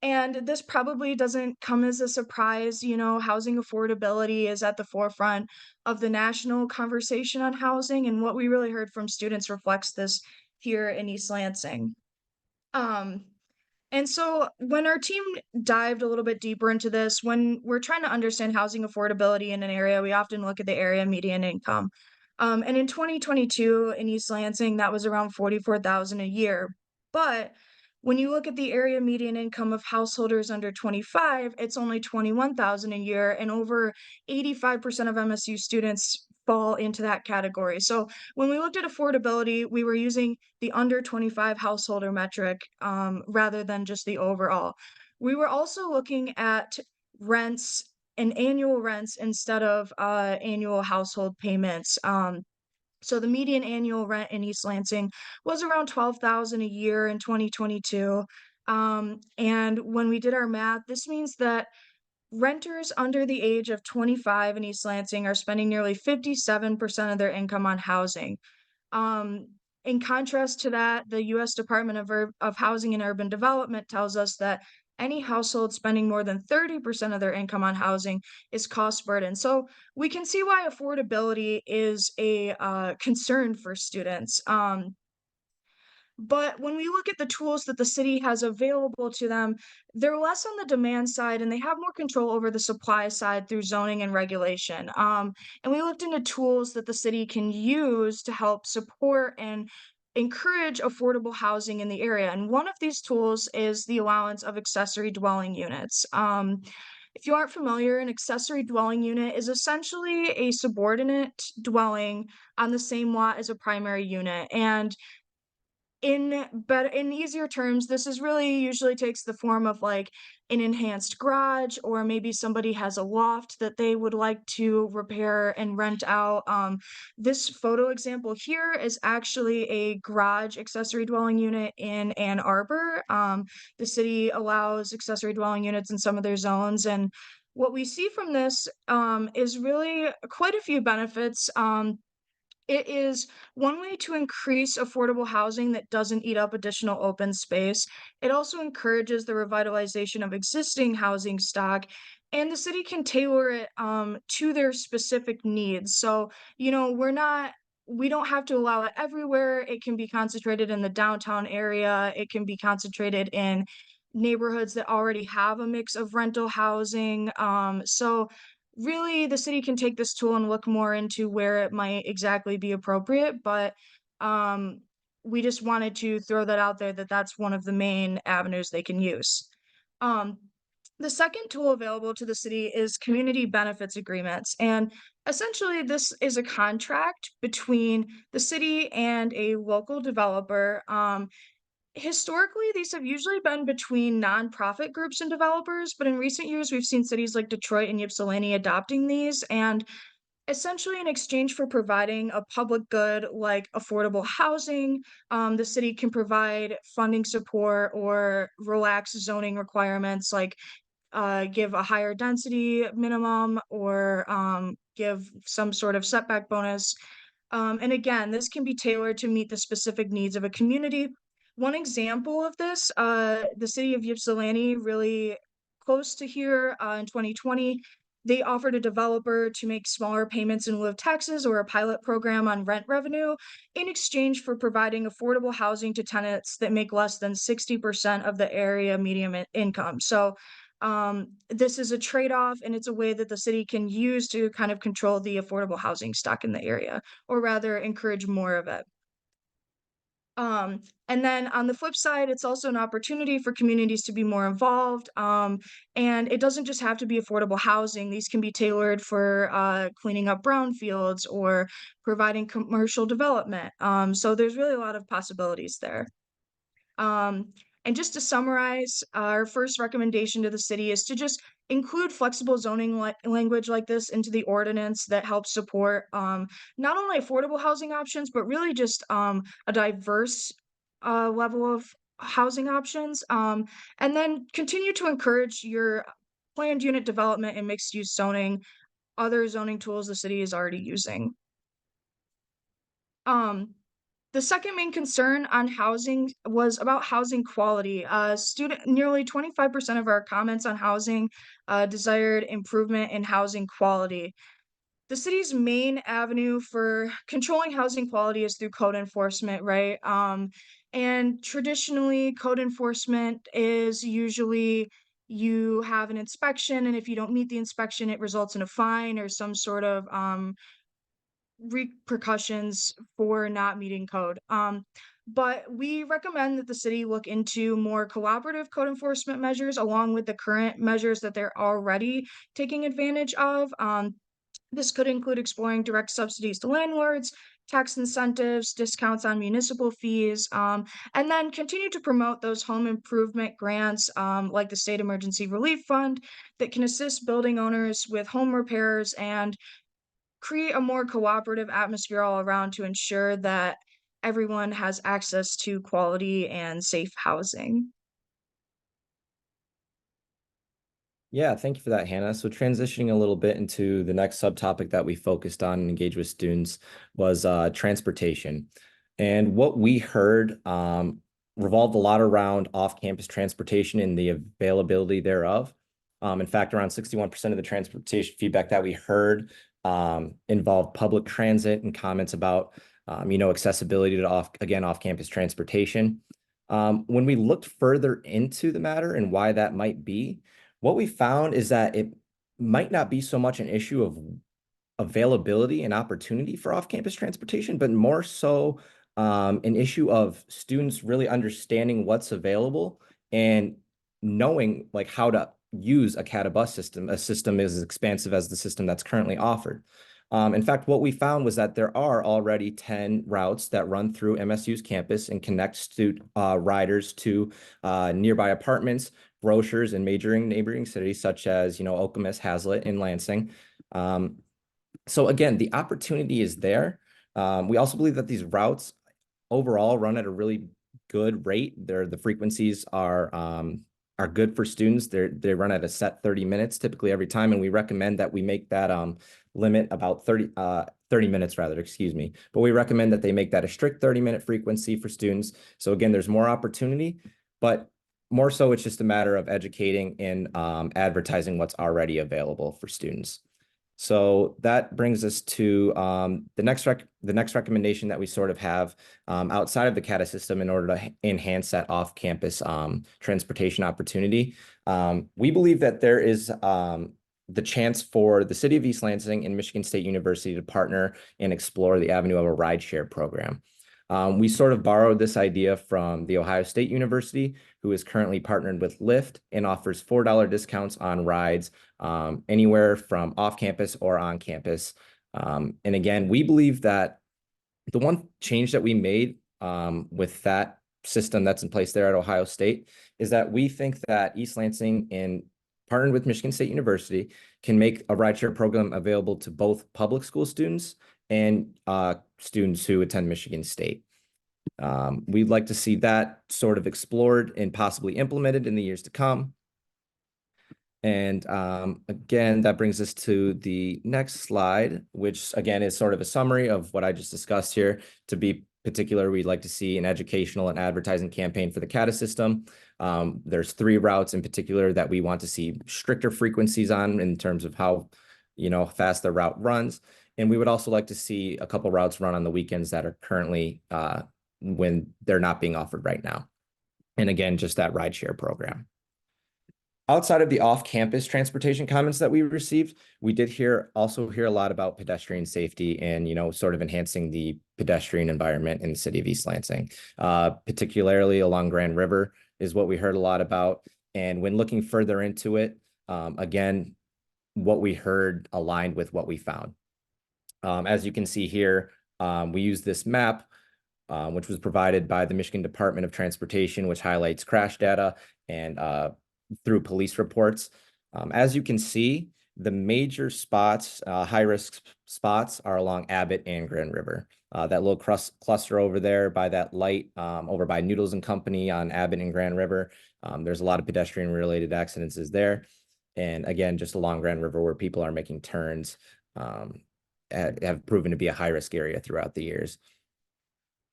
And this probably doesn't come as a surprise. You know, housing affordability is at the forefront of the national conversation on housing, and what we really heard from students reflects this here in East Lansing. Um, and so when our team dived a little bit deeper into this, when we're trying to understand housing affordability in an area, we often look at the area median income. And in 2022 in East Lansing, that was around 44,000 a year. But when you look at the area median income of householders under 25, it's only 21,000 a year, and over 85% of MSU students fall into that category. So when we looked at affordability, we were using the under 25 householder metric rather than just the overall. We were also looking at rents and annual rents instead of annual household payments. So the median annual rent in East Lansing was around 12,000 a year in 2022. And when we did our math, this means that renters under the age of 25 in East Lansing are spending nearly 57% of their income on housing. Um, in contrast to that, the U.S. Department of Housing and Urban Development tells us that any household spending more than 30% of their income on housing is cost burden. So we can see why affordability is a concern for students. But when we look at the tools that the city has available to them, they're less on the demand side and they have more control over the supply side through zoning and regulation. And we looked into tools that the city can use to help support and encourage affordable housing in the area. And one of these tools is the allowance of accessory dwelling units. If you aren't familiar, an accessory dwelling unit is essentially a subordinate dwelling on the same lot as a primary unit. And in easier terms, this is really usually takes the form of like an enhanced garage, or maybe somebody has a loft that they would like to repair and rent out. This photo example here is actually a garage accessory dwelling unit in Ann Arbor. The city allows accessory dwelling units in some of their zones, and what we see from this is really quite a few benefits. It is one way to increase affordable housing that doesn't eat up additional open space. It also encourages the revitalization of existing housing stock, and the city can tailor it to their specific needs. So, we don't have to allow it everywhere. It can be concentrated in the downtown area. It can be concentrated in neighborhoods that already have a mix of rental housing. So really the city can take this tool and look more into where it might exactly be appropriate, but um we just wanted to throw that out there that that's one of the main avenues they can use. um the second tool available to the city is community benefits agreements, and essentially this is a contract between the city and a local developer. Historically, these have usually been between nonprofit groups and developers, but in recent years, we've seen cities like Detroit and Ypsilanti adopting these. And essentially, in exchange for providing a public good like affordable housing, the city can provide funding support or relax zoning requirements, like give a higher density minimum, or give some sort of setback bonus. And again, this can be tailored to meet the specific needs of a community. One example of this, the city of Ypsilanti, really close to here, in 2020, they offered a developer to make smaller payments in lieu of taxes or a pilot program on rent revenue in exchange for providing affordable housing to tenants that make less than 60% of the area median income. So this is a trade-off, and it's a way that the city can use to kind of control the affordable housing stock in the area, or rather encourage more of it. And then on the flip side, it's also an opportunity for communities to be more involved. And it doesn't just have to be affordable housing. These can be tailored for cleaning up brownfields or providing commercial development. So there's really a lot of possibilities there. And just to summarize, our first recommendation to the city is to just include flexible zoning language like this into the ordinance that helps support not only affordable housing options, but really just a diverse level of housing options. And then continue to encourage your planned unit development and mixed use zoning, other zoning tools the city is already using. The second main concern on housing was about housing quality. Nearly 25% of our comments on housing desired improvement in housing quality. The city's main avenue for controlling housing quality is through code enforcement, right? And traditionally, code enforcement is usually you have an inspection, and if you don't meet the inspection, it results in a fine or some sort of repercussions for not meeting code. But we recommend that the city look into more collaborative code enforcement measures along with the current measures that they're already taking advantage of. This could include exploring direct subsidies to landlords, tax incentives, discounts on municipal fees, and then continue to promote those home improvement grants, like the State Emergency Relief Fund, that can assist building owners with home repairs and create a more cooperative atmosphere all around to ensure that everyone has access to quality and safe housing. Yeah, thank you for that, Hannah. So transitioning a little bit into the next subtopic that we focused on and engaged with students was transportation. And what we heard revolved a lot around off-campus transportation and the availability thereof. In fact, around 61% of the transportation feedback that we heard involved public transit and comments about accessibility to off-campus transportation. When we looked further into the matter and why that might be, what we found is that it might not be so much an issue of availability and opportunity for off-campus transportation, but more so an issue of students really understanding what's available and knowing like how to use a CATA bus system, a system as expansive as the system that's currently offered. In fact, what we found was that there are already 10 routes that run through MSU's campus and connect riders to nearby apartments, grocers, and major neighboring cities such as, Okemos, Hazlet, and Lansing. So again, the opportunity is there. We also believe that these routes overall run at a really good rate. The frequencies are good for students. They run at a set 30 minutes typically every time, and we recommend that we make that limit about 30 minutes rather, excuse me. But we recommend that they make that a strict 30-minute frequency for students. So again, there's more opportunity, but more so it's just a matter of educating and advertising what's already available for students. So that brings us to the next recommendation that we sort of have outside of the CATA system in order to enhance that off-campus transportation opportunity. We believe that there is the chance for the City of East Lansing and Michigan State University to partner and explore the avenue of a rideshare program. We sort of borrowed this idea from the Ohio State University, who is currently partnered with Lyft and offers $4 discounts on rides anywhere from off campus or on campus. And again, we believe that the one change that we made with that system that's in place there at Ohio State is that we think that East Lansing, and partnered with Michigan State University, can make a rideshare program available to both public school students and students who attend Michigan State. We'd like to see that sort of explored and possibly implemented in the years to come. And again, that brings us to the next slide, which again is sort of a summary of what I just discussed here. To be particular, we'd like to see an educational and advertising campaign for the CATA system. There's 3 routes in particular that we want to see stricter frequencies on in terms of how, fast the route runs. And we would also like to see a couple routes run on the weekends that are currently when they're not being offered right now. And again, just that rideshare program. Outside of the off-campus transportation comments that we received, we did also hear a lot about pedestrian safety and, sort of enhancing the pedestrian environment in the city of East Lansing, particularly along Grand River is what we heard a lot about. And when looking further into it, again, what we heard aligned with what we found. As you can see here, we use this map, which was provided by the Michigan Department of Transportation, which highlights crash data and through police reports. As you can see, the major spots, high-risk spots, are along Abbott and Grand River. That little cluster over there by that light over by Noodles and Company on Abbott and Grand River, there's a lot of pedestrian-related accidents there. And again, just along Grand River where people are making turns have proven to be a high-risk area throughout the years.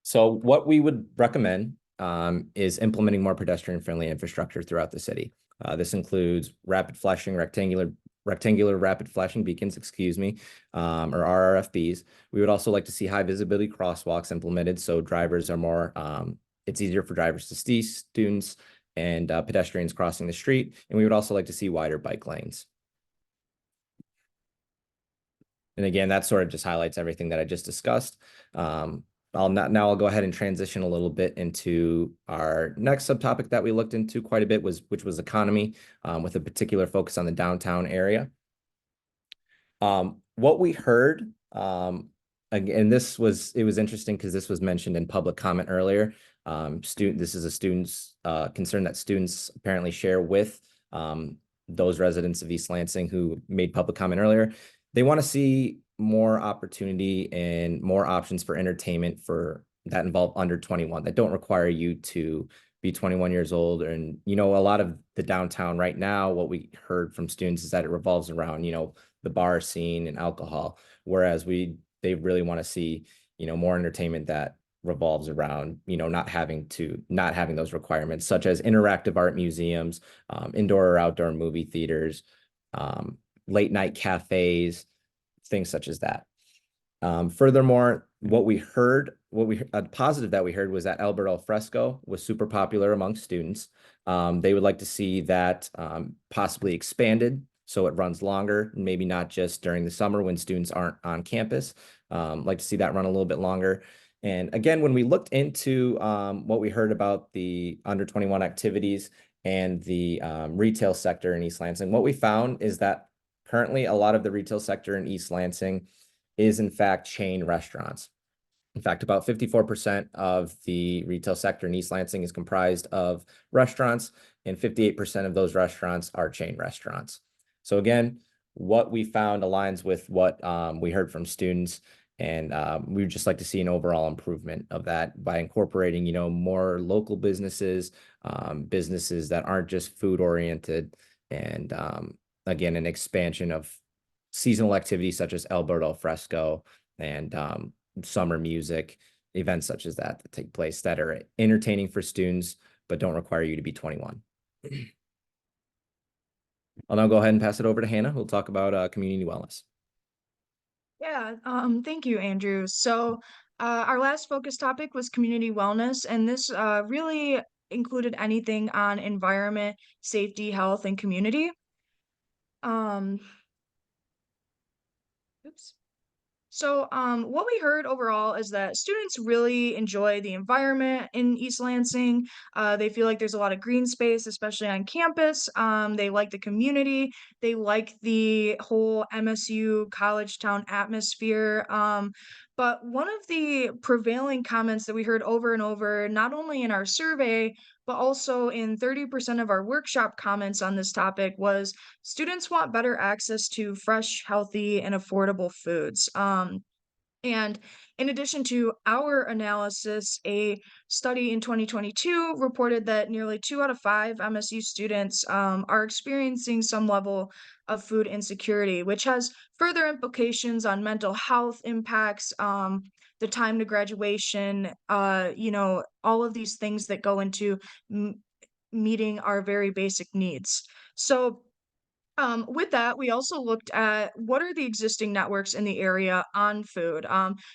So what we would recommend is implementing more pedestrian-friendly infrastructure throughout the city. This includes rapid flashing, rectangular rapid flashing beacons, or RRFBs. We would also like to see high visibility crosswalks implemented so drivers are more, it's easier for drivers to see students and pedestrians crossing the street. And we would also like to see wider bike lanes. And again, that sort of just highlights everything that I just discussed. I'll go ahead and transition a little bit into our next subtopic that we looked into quite a bit, which was economy, with a particular focus on the downtown area. What we heard, again, it was interesting because this was mentioned in public comment earlier. This is a student's concern that students apparently share with those residents of East Lansing who made public comment earlier. They want to see more opportunity and more options for entertainment that involve under 21, that don't require you to be 21 years old. And, a lot of the downtown right now, what we heard from students is that it revolves around, the bar scene and alcohol, whereas they really want to see, more entertainment that revolves around, not having those requirements, such as interactive art museums, indoor or outdoor movie theaters, late night cafes, things such as that. Furthermore, what we heard, a positive that we heard was that Albert al fresco was super popular among students. They would like to see that possibly expanded so it runs longer, maybe not just during the summer when students aren't on campus. Like to see that run a little bit longer. And again, when we looked into what we heard about the under 21 activities and the retail sector in East Lansing, what we found is that currently a lot of the retail sector in East Lansing is in fact chain restaurants. In fact, about 54% of the retail sector in East Lansing is comprised of restaurants, and 58% of those restaurants are chain restaurants. So again, what we found aligns with what we heard from students, and we would just like to see an overall improvement of that by incorporating, more local businesses, businesses that aren't just food oriented, and again, an expansion of seasonal activities such as Albert al fresco and summer music, events such as that take place that are entertaining for students, but don't require you to be 21. I'll now go ahead and pass it over to Hannah, who'll talk about community wellness. Yeah, thank you, Andrew. So our last focus topic was community wellness, and this really included anything on environment, safety, health, and community. Oops. So what we heard overall is that students really enjoy the environment in East Lansing. They feel like there's a lot of green space, especially on campus. They like the community. They like the whole MSU college town atmosphere. But one of the prevailing comments that we heard over and over, not only in our survey, but also in 30% of our workshop comments on this topic, was students want better access to fresh, healthy, and affordable foods. And in addition to our analysis, a study in 2022 reported that nearly 2 out of 5 MSU students are experiencing some level of food insecurity, which has further implications on mental health impacts, the time to graduation, all of these things that go into meeting our very basic needs. So with that, we also looked at what are the existing networks in the area on food.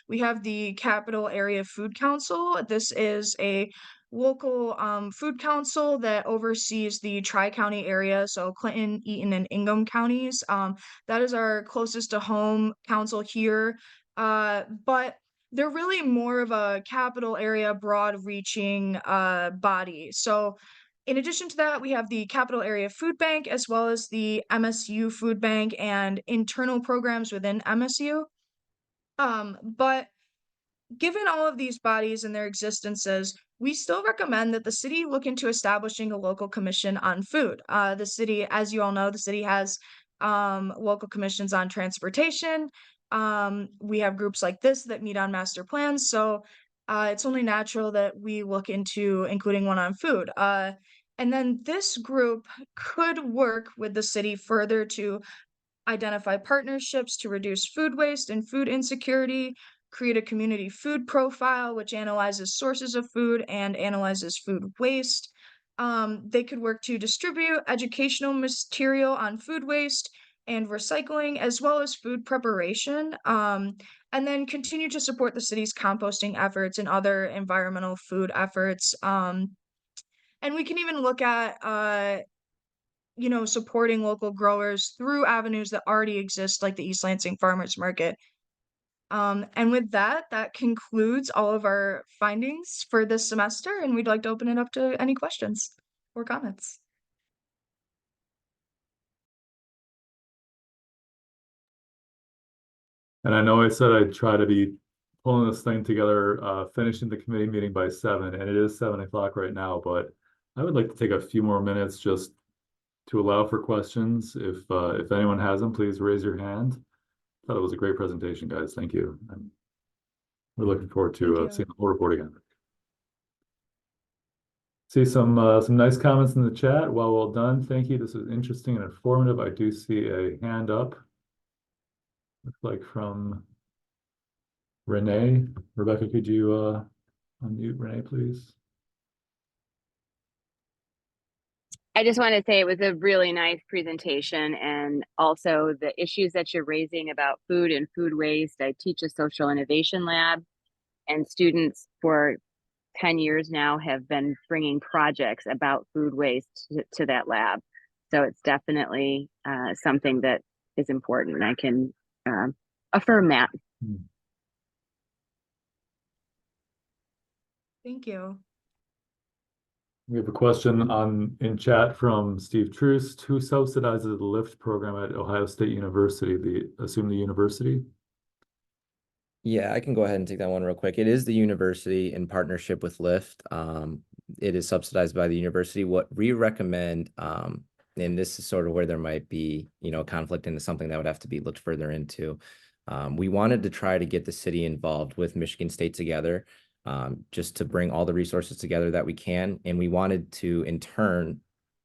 We have the Capital Area Food Council. This is a local food council that oversees the Tri-County area, so Clinton, Eaton, and Ingham counties. That is our closest to home council here. But they're really more of a capital area, broad-reaching body. So in addition to that, we have the Capital Area Food Bank, as well as the MSU Food Bank and internal programs within MSU. But given all of these bodies and their existences, we still recommend that the city look into establishing a local commission on food. The city, as you all know, the city has local commissions on transportation. We have groups like this that meet on master plans. So it's only natural that we look into including one on food. And then this group could work with the city further to identify partnerships to reduce food waste and food insecurity, create a community food profile, which analyzes sources of food and analyzes food waste. They could work to distribute educational material on food waste and recycling, as well as food preparation, and then continue to support the city's composting efforts and other environmental food efforts. And we can even look at, supporting local growers through avenues that already exist, like the East Lansing Farmers Market. And with that, that concludes all of our findings for this semester, and we'd like to open it up to any questions or comments. And I know I said I'd try to be pulling this thing together, finishing the committee meeting by 7, and it is 7 o'clock right now, but I would like to take a few more minutes just to allow for questions. If anyone has them, please raise your hand. Thought it was a great presentation, guys. Thank you. We're looking forward to seeing the whole report again. See some nice comments in the chat. Well done. Thank you. This is interesting and informative. I do see a hand up. Looks like from Renee. Rebecca, could you unmute Renee, please? I just want to say it was a really nice presentation, and also the issues that you're raising about food and food waste. I teach a social innovation lab And students for 10 years now have been bringing projects about food waste to that lab. So it's definitely something that is important. I can affirm that. Thank you. We have a question in chat from Steve Troost. Who subsidizes the LIFT program at Ohio State University? Assume the university? Yeah, I can go ahead and take that one real quick. It is the university in partnership with Lyft. It is subsidized by the university. What we recommend, and this is sort of where there might be, conflict into something that would have to be looked further into. We wanted to try to get the city involved with Michigan State together, just to bring all the resources together that we can. And we wanted to, in turn,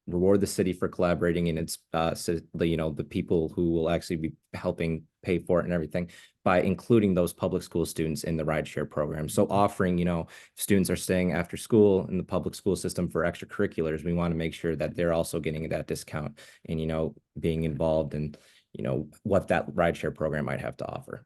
reward the city for collaborating and its, the people who will actually be helping pay for it and everything by including those public school students in the rideshare program. So offering, students are staying after school in the public school system for extracurriculars. We want to make sure that they're also getting that discount and, being involved in, what that rideshare program might have to offer.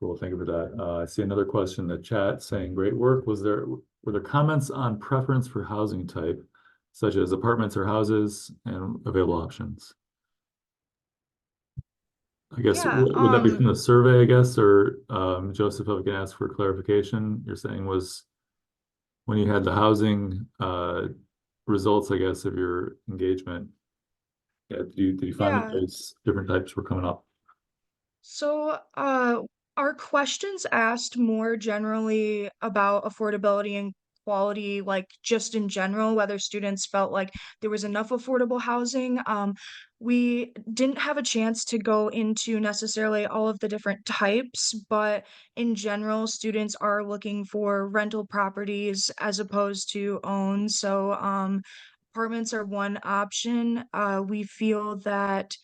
Cool, thank you for that. I see another question in the chat saying, great work. Were there comments on preference for housing type, such as apartments or houses and available options? I guess, Yeah, would that be from the survey, I guess, or Joseph, if I can ask for clarification, you're saying was when you had the housing results, I guess, of your engagement, did you find that Yeah. those different types were coming up? So, our questions asked more generally about affordability and quality, like just in general, whether students felt like there was enough affordable housing. We didn't have a chance to go into necessarily all of the different types, but in general, students are looking for rental properties as opposed to own. So, apartments are one option. We feel that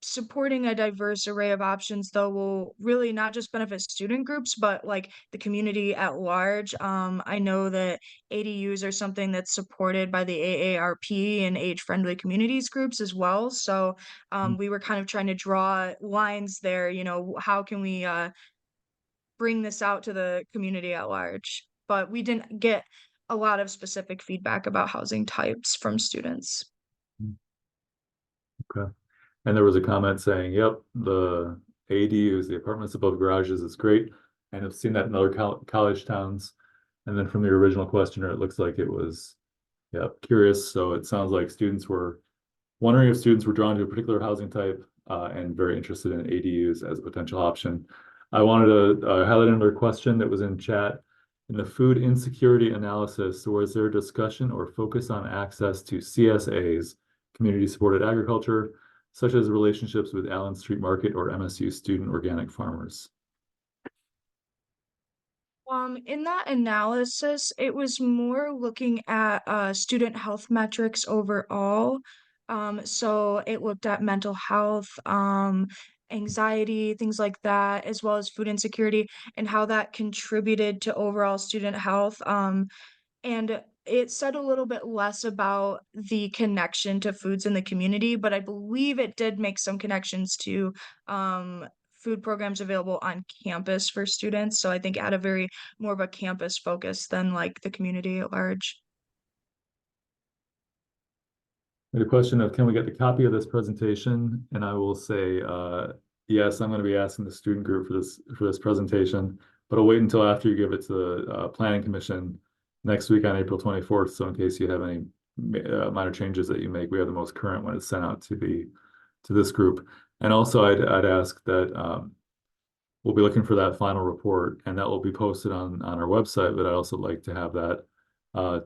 supporting a diverse array of options though will really not just benefit student groups but like the community at large. I know that ADUs are something that's supported by the AARP and age-friendly communities groups as well, so we were kind of trying to draw lines there, how can we bring this out to the community at large, but we didn't get a lot of specific feedback about housing types from students. Okay. And there was a comment saying, yep, the ADUs, the apartments above garages is great. And I've seen that in other college towns. And then from the original questioner, it looks like it was, curious. So it sounds like students were wondering if students were drawn to a particular housing type and very interested in ADUs as a potential option. I wanted to highlight another question that was in chat. In the food insecurity analysis, was there discussion or focus on access to CSAs, community supported agriculture, such as relationships with Allen Street Market or MSU student organic farmers? In that analysis, it was more looking at student health metrics overall. So it looked at mental health, anxiety, things like that, as well as food insecurity and how that contributed to overall student health. And it said a little bit less about the connection to foods in the community, but I believe it did make some connections to food programs available on campus for students. So I think it had a very more of a campus focus than like the community at large. And a question of, can we get the copy of this presentation? And I will say, yes, I'm going to be asking the student group for this presentation, but I'll wait until after you give it to the Planning Commission next week on April 24th. So in case you have any minor changes that you make, we have the most current when it's sent out to this group. And also I'd ask that we'll be looking for that final report, and that will be posted on our website, but I'd also like to have that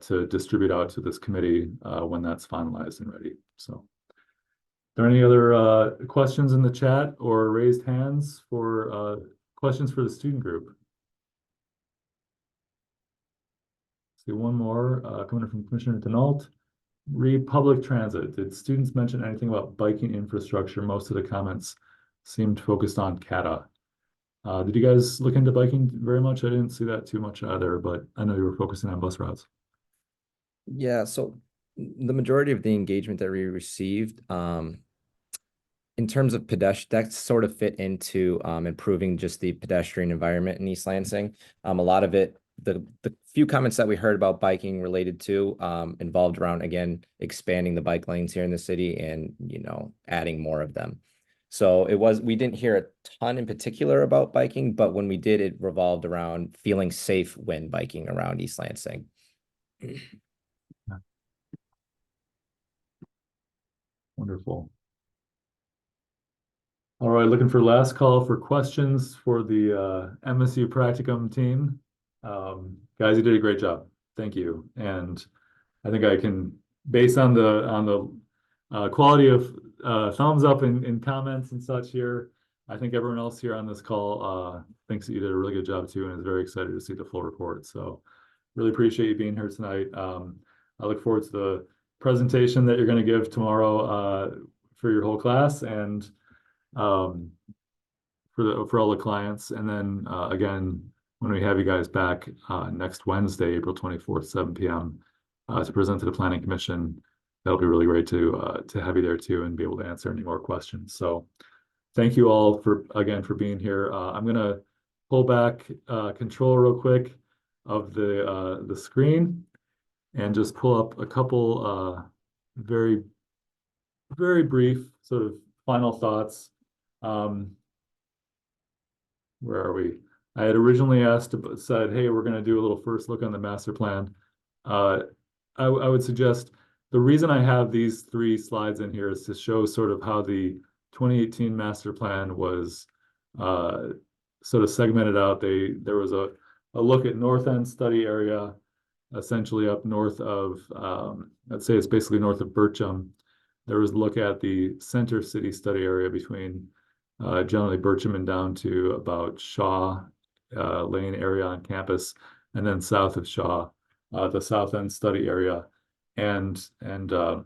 to distribute out to this committee when that's finalized and ready. So are there any other questions in the chat or raised hands for questions for the student group? See one more coming from Commissioner Denault. Public transit. Did students mention anything about biking infrastructure? Most of the comments seemed focused on CATA. Did you guys look into biking very much? I didn't see that too much either, but I know you were focusing on bus routes. Yeah, so the majority of the engagement that we received, in terms of pedestrian, that sort of fit into improving just the pedestrian environment in East Lansing. A lot of it, the few comments that we heard about biking related to involved around, again, expanding the bike lanes here in the city and, adding more of them. So we didn't hear a ton in particular about biking, but when we did, it revolved around feeling safe when biking around East Lansing. Wonderful. All right, looking for last call for questions for the MSU Practicum team. Guys, you did a great job. Thank you. And I think I can, based on the quality of thumbs up and comments and such here, I think everyone else here on this call thinks that you did a really good job too, and is very excited to see the full report. So really appreciate you being here tonight. I look forward to the presentation that you're going to give tomorrow for your whole class and for all the clients. And then again, when we have you guys back next Wednesday, April 24th, 7 p.m. To present to the Planning Commission, that'll be really great to have you there too and be able to answer any more questions. So thank you all for being here. I'm gonna pull back control real quick of the screen and just pull up a couple very brief sort of final thoughts. Where are we? I had originally said, hey, we're going to do a little first look on the master plan. I would suggest the reason I have these 3 slides in here is to show sort of how the 2018 master plan was sort of segmented out. There was a look at North End study area, essentially up north of, let's say it's basically north of Bircham. There was a look at the Center City study area between generally Bircham and down to about Shaw Lane area on campus, and then south of Shaw, the South End study area. And the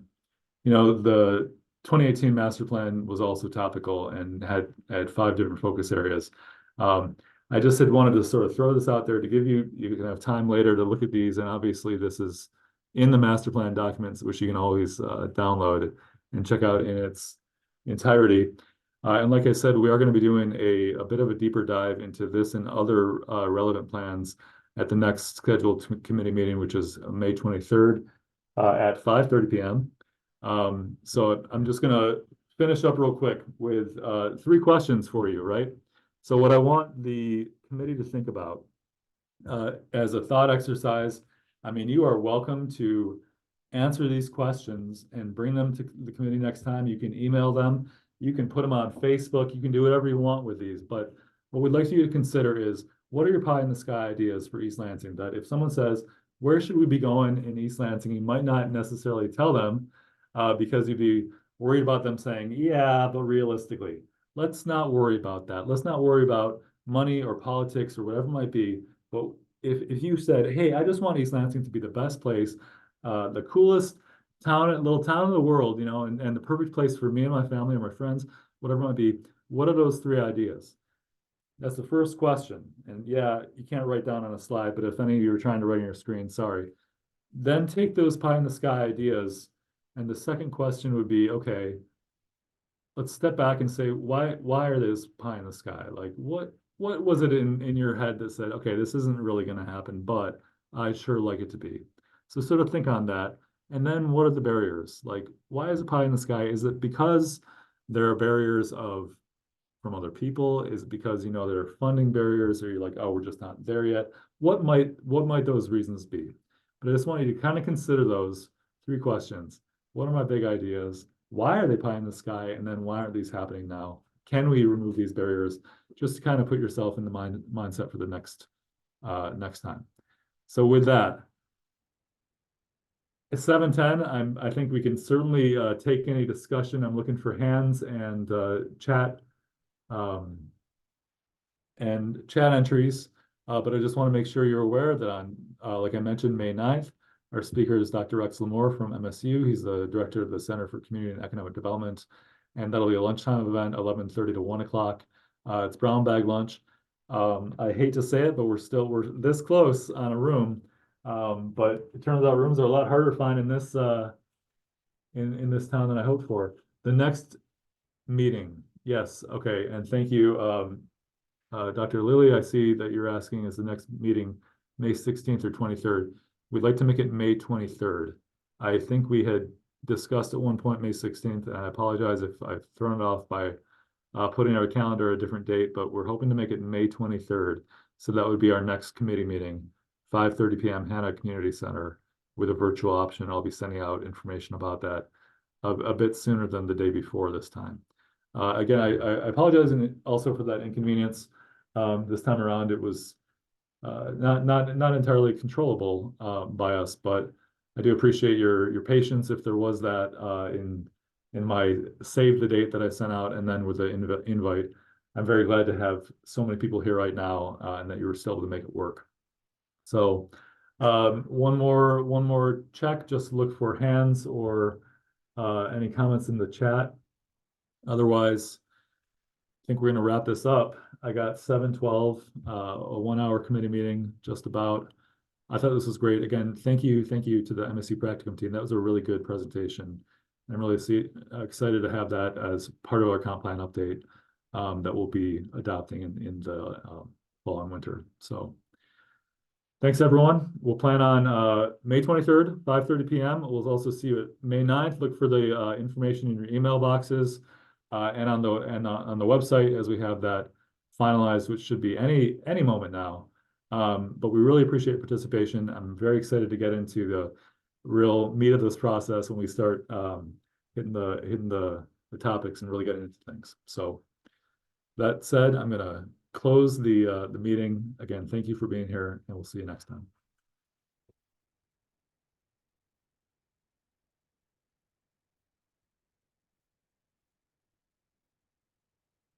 2018 master plan was also topical and had 5 different focus areas. I just wanted to sort of throw this out there to give you can have time later to look at these, and obviously this is in the master plan documents, which you can always download and check out in its entirety. And like I said, we are going to be doing a bit of a deeper dive into this and other relevant plans at the next scheduled committee meeting, which is May 23rd at 5:30 p.m. So I'm just going to finish up real quick with 3 questions for you, right? So what I want the committee to think about as a thought exercise, I mean, you are welcome to answer these questions and bring them to the committee next time. You can email them. You can put them on Facebook. You can do whatever you want with these. But what we'd like you to consider is, what are your pie in the sky ideas for East Lansing? That if someone says, where should we be going in East Lansing? You might not necessarily tell them because you'd be worried about them saying, yeah, but realistically, let's not worry about that. Let's not worry about money or politics or whatever it might be. But if you said, hey, I just want East Lansing to be the best place, the coolest little town in the world, and the perfect place for me and my family and my friends, whatever it might be, what are those 3 ideas? That's the first question. And yeah, you can't write down on a slide, but if any of you are trying to write on your screen, sorry. Then take those pie in the sky ideas. And the second question would be, okay, let's step back and say, why are those pie in the sky? Like what was it in your head that said, okay, this isn't really going to happen, but I sure like it to be. So sort of think on that. And then what are the barriers? Like, why is it pie in the sky? Is it because there are barriers from other people? Is it because, there are funding barriers, or you're like, oh, we're just not there yet? What might those reasons be? But I just want you to kind of consider those 3 questions. What are my big ideas? Why are they pie in the sky? And then why aren't these happening now? Can we remove these barriers? Just to kind of put yourself in the mindset for the next time. So with that, it's 7:10. I think we can certainly take any discussion. I'm looking for hands and chat entries. But I just want to make sure you're aware that on, like I mentioned, May 9th, our speaker is Dr. Rex Lamore from MSU. He's the director of the Center for Community and Economic Development. And that'll be a lunchtime event, 11:30 to 1 o'clock. It's brown bag lunch. I hate to say it, but we're this close on a room. But it turns out rooms are a lot harder to find in this in this town than I hoped for. The next meeting. Yes, okay, and thank you, Dr. Lilly. I see that you're asking, is the next meeting May 16th or 23rd? We'd like to make it May 23rd. I think we had discussed at one point May 16th, and I apologize if I've thrown it off by putting our calendar a different date, but we're hoping to make it May 23rd. So that would be our next committee meeting, 5:30 p.m. Hannah Community Center, with a virtual option. I'll be sending out information about that a bit sooner than the day before this time. Again, I apologize and also for that inconvenience. This time around, it was not entirely controllable by us, but I do appreciate your patience if there was that in my save the date that I sent out, and then with the invite. I'm very glad to have so many people here right now, and that you were still able to make it work. So one more check, just look for hands or any comments in the chat. Otherwise, I think we're going to wrap this up. I got 7:12, a 1-hour committee meeting, just about. I thought this was great. Again, thank you to the MSU Practicum team. That was a really good presentation. I'm really excited to have that as part of our comp plan update that we'll be adopting in the fall and winter. So thanks, everyone. We'll plan on May 23rd, 5:30 p.m. We'll also see you at May 9th. Look for the information in your email boxes and on the website, as we have that finalized, which should be any moment now. But we really appreciate participation. I'm very excited to get into the real meat of this process when we start hitting the topics and really getting into things. So that said, I'm going to close the meeting. Again, thank you for being here, and we'll see you next time.